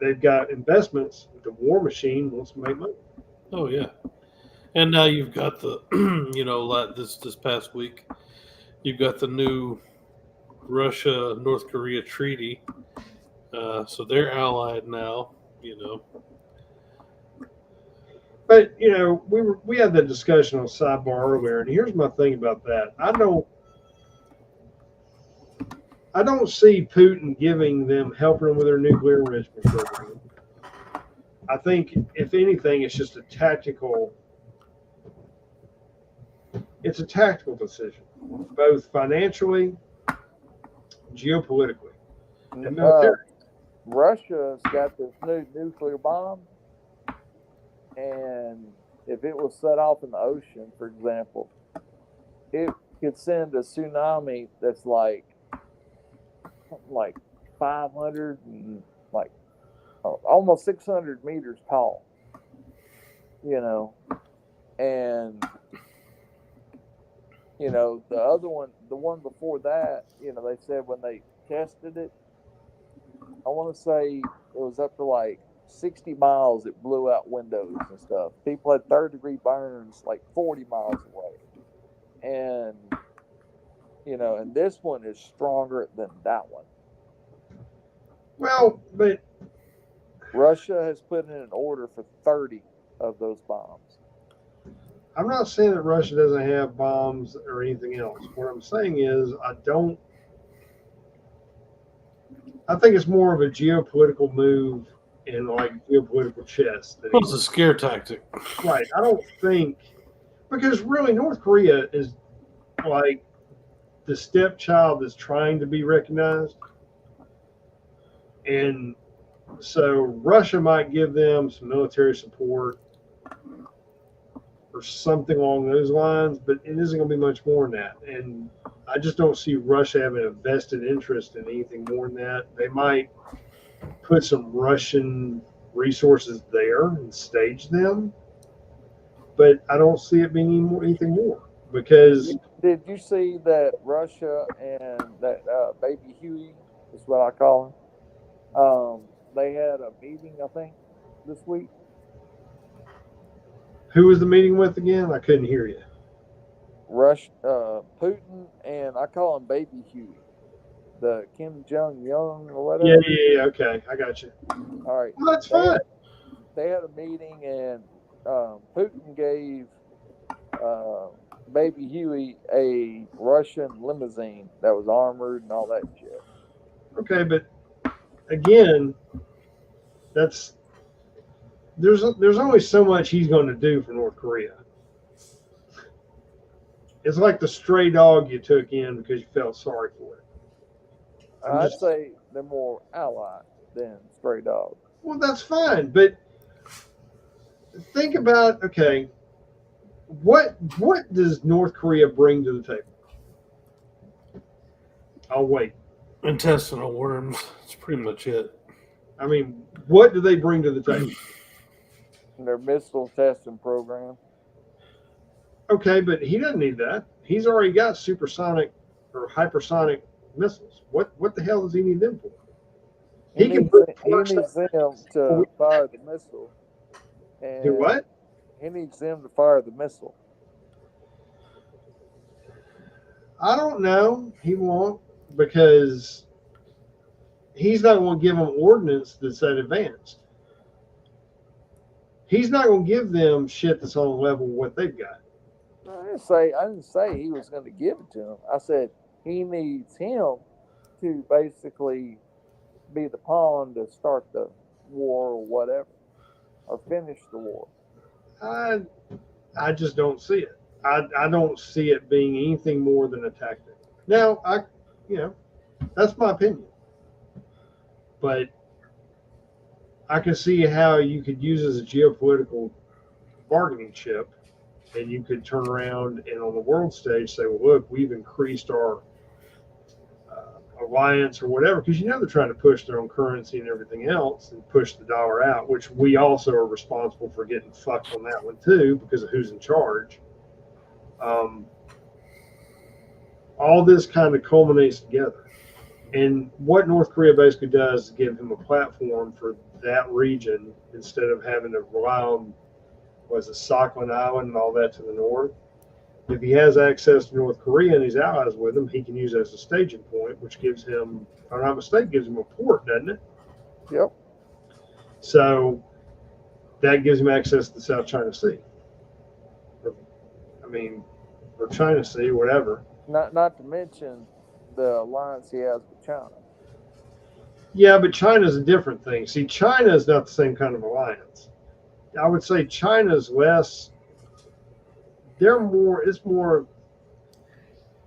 They've got investments. The war machine wants to make money. Oh yeah, and now you've got the, this past week, you've got the new Russia-North Korea treaty. So they're allied now. But we had that discussion on Sidebar earlier, and here's my thing about that. I don't see Putin helping them with their nuclear enrichment program. I think, if anything, it's just a tactical decision, both financially, geopolitically, and military. Russia's got this new nuclear bomb, and if it was set off in the ocean, for example, it could send a tsunami that's like 500 and almost 600 meters tall, and the other one, the one before that, they said when they tested it, I want to say it was up to 60 miles. It blew out windows and stuff. People had third-degree burns 40 miles away, and and this one is stronger than that one. Well, but Russia has put in an order for 30 of those bombs. I'm not saying that Russia doesn't have bombs or anything else. What I'm saying is I think it's more of a geopolitical move and geopolitical chess. It's a scare tactic. Right. I don't think, because really North Korea is the stepchild that's trying to be recognized. And so Russia might give them some military support or something along those lines, but it isn't going to be much more than that. And I just don't see Russia having a vested interest in anything more than that. They might put some Russian resources there and stage them, but I don't see it being anything more. Because did you see that Russia and that baby Huey is what I call him? They had a meeting, I think, this week. Who was the meeting with again? I couldn't hear you. Putin, and I call him Baby Huey, the Kim Jong-un or whatever. Yeah, okay, I got you. All right, well, that's fine. They had a meeting, and Putin gave Baby Huey a Russian limousine that was armored and all that shit. Okay, but again, there's only so much he's going to do for North Korea. It's like the stray dog you took in because you felt sorry for it. I'd say they're more ally than stray dog. Well, that's fine, but think about, okay, what does North Korea bring to the table? I'll wait. Intestinal worms. That's pretty much it. I mean, what do they bring to the table? Their missile testing program. Okay, but he doesn't need that. He's already got supersonic or hypersonic missiles. What the hell does he need them for? He needs them to fire the missile. And do what? He needs them to fire the missile. I don't know. He won't, because he's not going to give them ordnance that's that advanced. He's not going to give them shit that's on the level of what they've got. I didn't say he was going to give it to him. I said he needs him to basically be the pawn to start the war or whatever, or finish the war. I just don't see it. I don't see it being anything more than a tactic. Now, that's my opinion. But I can see how you could use it as a geopolitical bargaining chip, and you could turn around and on the world stage say, well, look, we've increased our alliance or whatever, because they're trying to push their own currency and everything else and push the dollar out, which we also are responsible for getting fucked on that one too because of who's in charge. All this kind of culminates together. And what North Korea basically does is give him a platform for that region instead of having to rely on, Sakhalin Island and all that to the north. If he has access to North Korea and he's allies with him, he can use it as a staging point, which gives him, if I'm not mistaken, gives him a port, doesn't it? Yep. So that gives him access to the South China Sea. Or China Sea, whatever. Not to mention the alliance he has with China. Yeah, but China's a different thing. See, China is not the same kind of alliance. I would say China's less. They're not going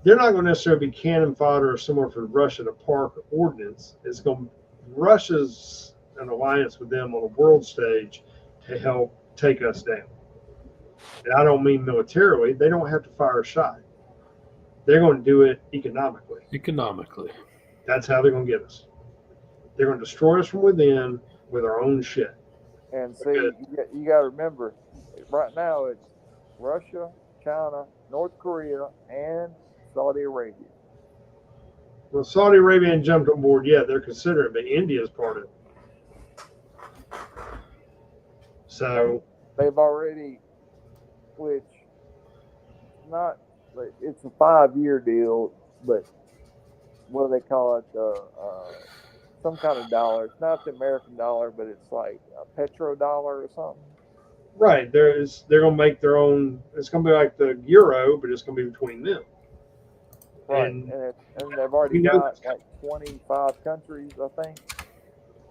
to necessarily be cannon fodder or somewhere for Russia to park ordnance. Russia's an alliance with them on the world stage to help take us down. And I don't mean militarily. They don't have to fire a shot. They're going to do it economically. That's how they're going to get us. They're going to destroy us from within with our own shit. And see, you got to remember, right now it's Russia, China, North Korea, and Saudi Arabia. Well, Saudi Arabia ain't jumped on board yet. They're considering, but India's part of it. So they've already, which not, it's a 5-year deal, but what do they call it? Some kind of dollar. It's not the American dollar, but it's like a petrodollar or something. Right. They're going to make their own. It's going to be like the euro, but it's going to be between them. Right. And they've already got like 25 countries, I think.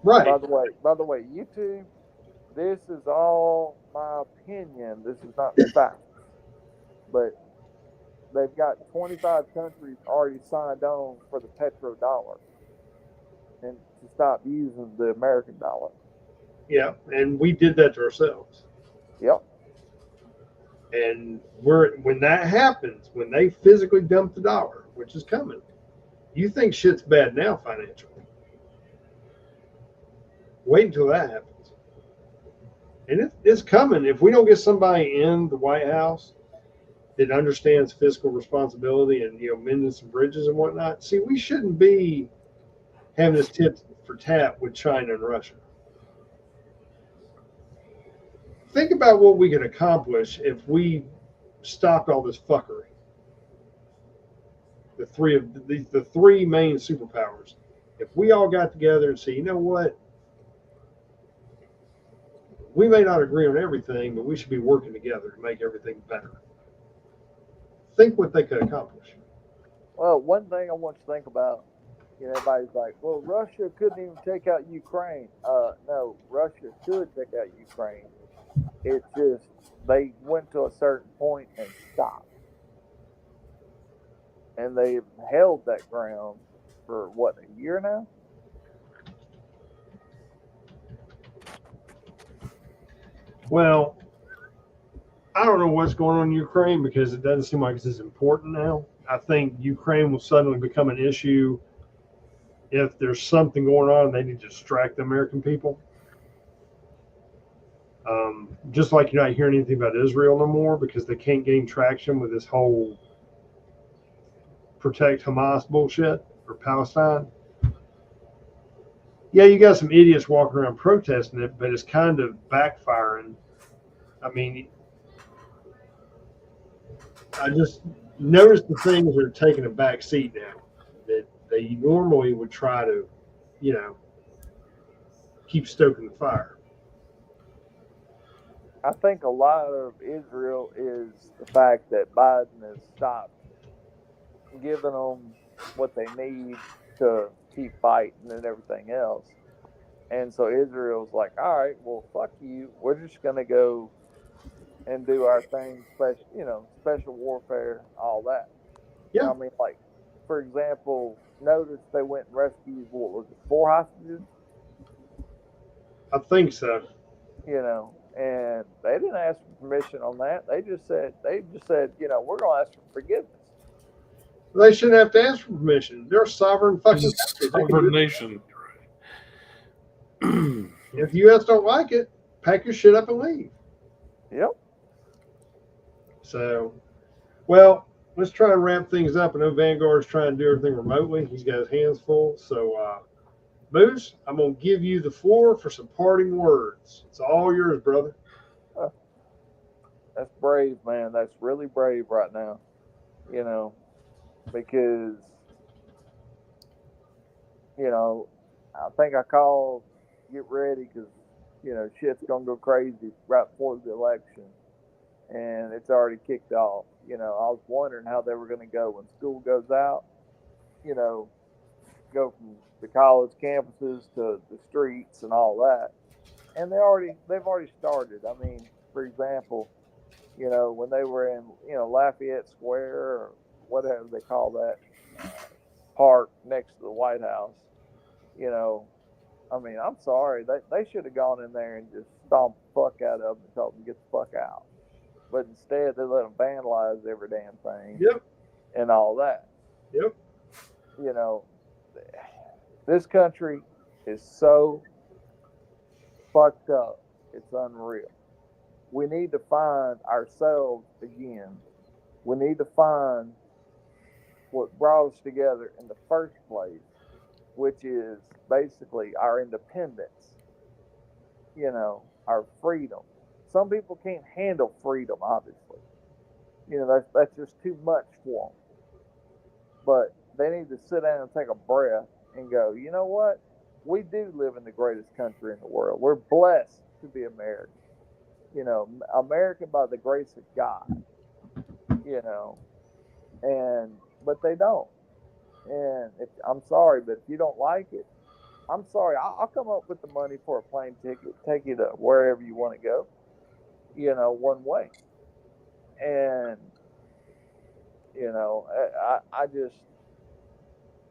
Right. By the way, YouTube, this is all my opinion. This is not fact. But they've got 25 countries already signed on for the petrodollar and to stop using the American dollar. Yeah, and we did that to ourselves. Yep. And when that happens, when they physically dump the dollar, which is coming, you think shit's bad now financially. Wait until that happens. And it's coming. If we don't get somebody in the White House that understands fiscal responsibility and mending some bridges and whatnot, see, we shouldn't be having this tit for tat with China and Russia. Think about what we could accomplish if we stopped all this fuckery. The three main superpowers. If we all got together and say, you know what? We may not agree on everything, but we should be working together to make everything better. Think what they could accomplish. Well, one thing I want you to think about You know, everybody's like, well, Russia couldn't even take out Ukraine. No, Russia could take out Ukraine. It's just they went to a certain point and stopped. And they've held that ground for what, a year now? Well, I don't know what's going on in Ukraine because it doesn't seem like it's as important now. I think Ukraine will suddenly become an issue if there's something going on and they need to distract the American people. Just like you're not hearing anything about Israel no more because they can't gain traction with this whole protect Hamas bullshit or Palestine. Yeah, you got some idiots walking around protesting it, but it's kind of backfiring. I mean, I just noticed the things are taking a back seat now that they normally would try to, you know, keep stoking the fire. I think a lot of Israel is the fact that Biden has stopped giving them what they need to keep fighting and everything else. And so Israel's like, all right, well, fuck you. We're just going to go and do our thing, special warfare, all that. Yeah, I mean, like, for example, notice they went and rescued, what was it, 4 hostages? I think so. And they didn't ask for permission on that. They just said, we're going to ask for forgiveness. They shouldn't have to ask for permission. They're a sovereign It's fucking a country. They can do sovereign nation. it. If the U.S. don't like it, pack your shit up and leave. Yep. So, well, let's try and wrap things up. I know Vanguard's trying to do everything remotely. He's got his hands full. So, Moose, I'm going to give you the floor for some parting words. It's all yours, brother. That's brave, man. That's really brave right now, because, I think I called, get ready because, shit's going to go crazy right before the election. And it's already kicked off. I was wondering how they were going to go when school goes out, go from the college campuses to the streets and all that. And they've already started. I mean, for example, when they were in, Lafayette Square or whatever they call that park next to the White House, I mean, I'm sorry. They should have gone in there and just stomped the fuck out of them and told them to get the fuck out. But instead, they let them vandalize every damn thing. Yep. And all that. Yep. This country is so fucked up. It's unreal. We need to find ourselves again. We need to find what brought us together in the first place, which is basically our independence, our freedom. Some people can't handle freedom, obviously. That's just too much for them. But they need to sit down and take a breath and go, you know what? We do live in the greatest country in the world. We're blessed to be American. American by the grace of God. But they don't. And I'm sorry, but if you don't like it, I'm sorry. I'll come up with the money for a plane ticket, take you to wherever you want to go. One way. And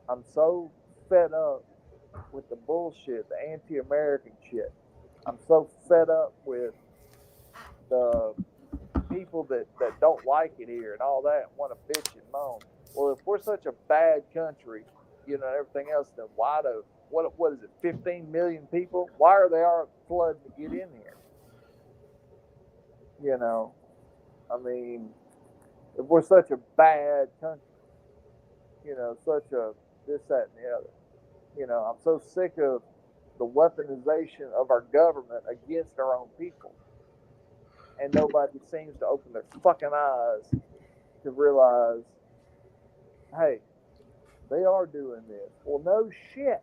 I'm so fed up with the bullshit, the anti-American shit. I'm so fed up with the people that don't like it here and all that and want to bitch and moan. Well, if we're such a bad country, everything else, then why do what is it, 15 million people? Why are they all flooding to get in here? I mean, if we're such a bad country, such a this, that, and the other. I'm so sick of the weaponization of our government against our own people. And nobody seems to open their fucking eyes to realize, hey, they are doing this. Well, no shit.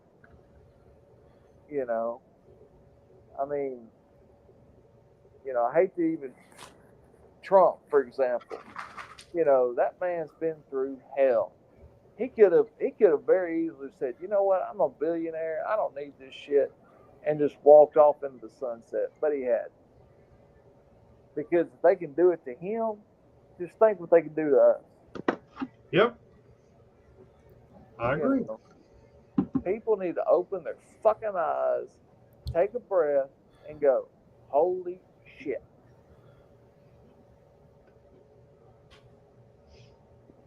I mean, I hate to even Trump, for example. That man's been through hell. He could have very easily said, you know what, I'm a billionaire. I don't need this shit, and just walked off into the sunset. But he had, because if they can do it to him, just think what they can do to us. Yep. I You agree. know, people need to open their fucking eyes, take a breath, and go, holy shit.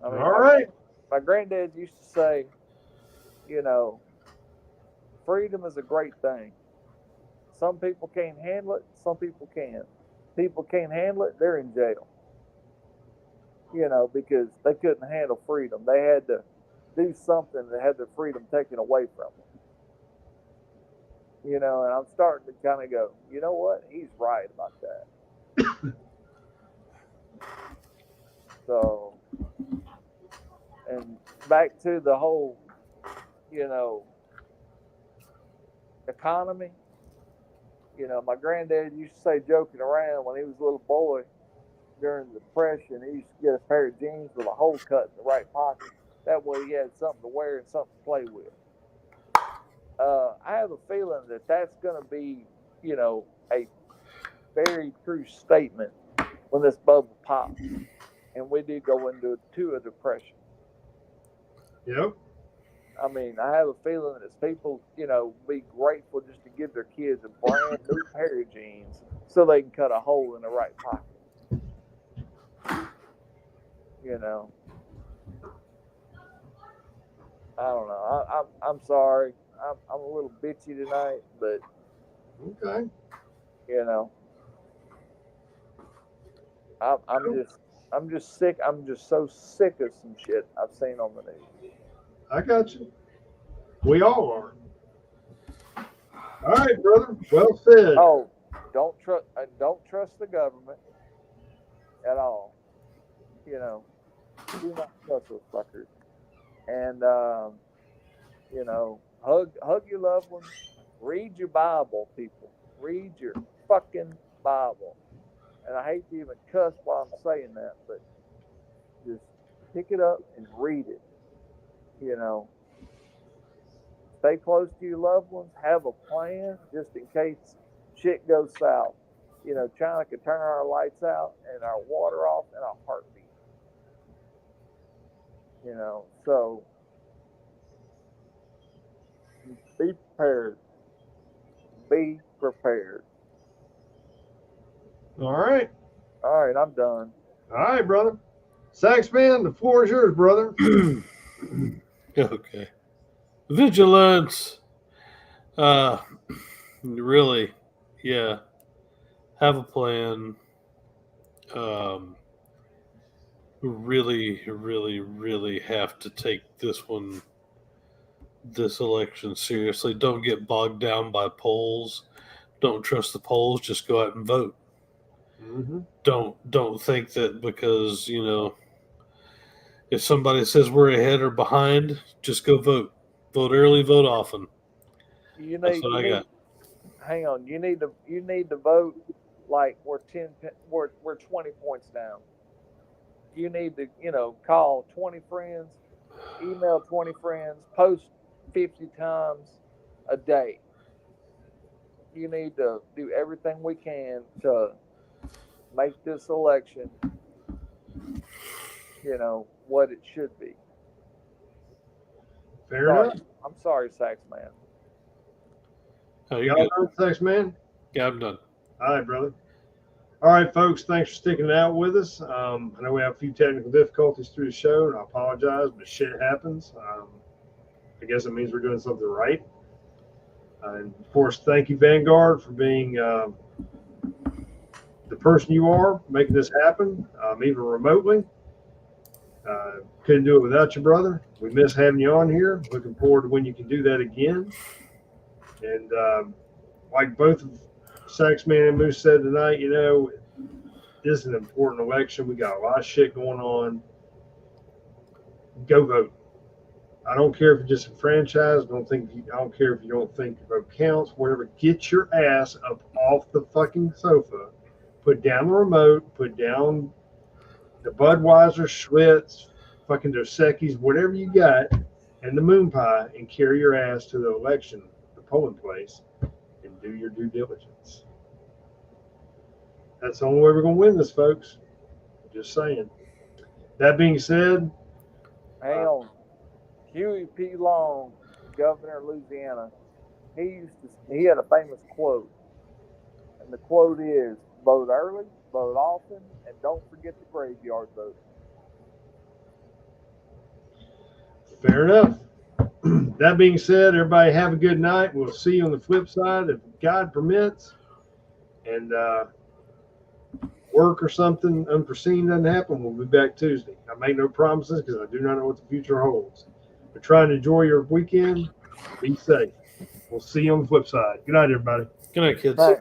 I mean, All right. my granddad used to say, you know, freedom is a great thing. Some people can't handle it, some people can. People can't handle it, they're in jail. You know, because they couldn't handle freedom. They had to do something that had their freedom taken away from them. You know, and I'm starting to kind of go, you know what? He's right about that. So, and back to the whole, you know, economy. You know, my granddad used to say, joking around when he was a little boy during the Depression, he used to get a pair of jeans with a hole cut in the right pocket. That way he had something to wear and something to play with. I have a feeling that that's going to be, you know, a very true statement when this bubble pops and we do go into a depression. Yep. I mean, I have a feeling that people, you know, be grateful just to give their kids a brand new pair of jeans so they can cut a hole in the right pocket. You know, I don't know. I'm sorry. I'm a little bitchy tonight, but Okay. you know, I'm just sick. I'm just so sick of some shit I've seen on the news. I got you. We all are. All right, brother. Well said. Oh, don't trust the government at all. You know, do not trust those fuckers. And you know, hug your loved ones. Read your Bible, people. Read your fucking Bible. And I hate to even cuss while I'm saying that, but just pick it up and read it. You know, stay close to your loved ones. Have a plan just in case shit goes south. You know, China could turn our lights out and our water off in a heartbeat. You know, so be prepared. Be prepared. All right. All right, I'm done. All right, brother. Saxman, the floor is yours, brother. Okay. Vigilance. Really, yeah. Have a plan. Really, really, really have to take this election seriously. Don't get bogged down by polls. Don't trust the polls. Just go out and vote. Mm-hmm. Don't think that because if somebody says we're ahead or behind, just go vote. Vote early, vote often. That's what I got. Hang on. You need to vote like we're 20 points down. You need to, call 20 friends, email 20 friends, post 50 times a day. You need to do everything we can to make this election, what it should be. Fair enough. I'm sorry, Saxman. Oh, you're Y'all good. done, Saxman? Yeah, I'm done. All right, brother. All right, folks. Thanks for sticking it out with us. I know we have a few technical difficulties through the show, and I apologize, but shit happens. I guess it means we're doing something right. And of course, thank you, Vanguard, for being the person you are, making this happen, even remotely. Couldn't do it without you, brother. We miss having you on here. Looking forward to when you can do that again. And like both of Saxman and Moose said tonight, this is an important election. We got a lot of shit going on. Go vote. I don't care if you're disenfranchised. I don't care if you don't think your vote counts. Whatever. Get your ass up off the fucking sofa. Put down the remote. Put down the Budweiser, Schlitz, fucking Dos Equis, whatever you got, and the moon pie, and carry your ass to the election, the polling place, and do your due diligence. That's the only way we're going to win this, folks. Just saying. That being said, Hang on. Huey P. Long, governor of Louisiana, he had a famous quote. And the quote is, vote early, vote often, and don't forget the graveyard vote. fair enough. That being said, everybody have a good night. We'll see you on the flip side if God permits. And work or something unforeseen doesn't happen, we'll be back Tuesday. I make no promises because I do not know what the future holds. But try and enjoy your weekend. Be safe. We'll see you on the flip side. Good night, everybody. Good night, kids. Right.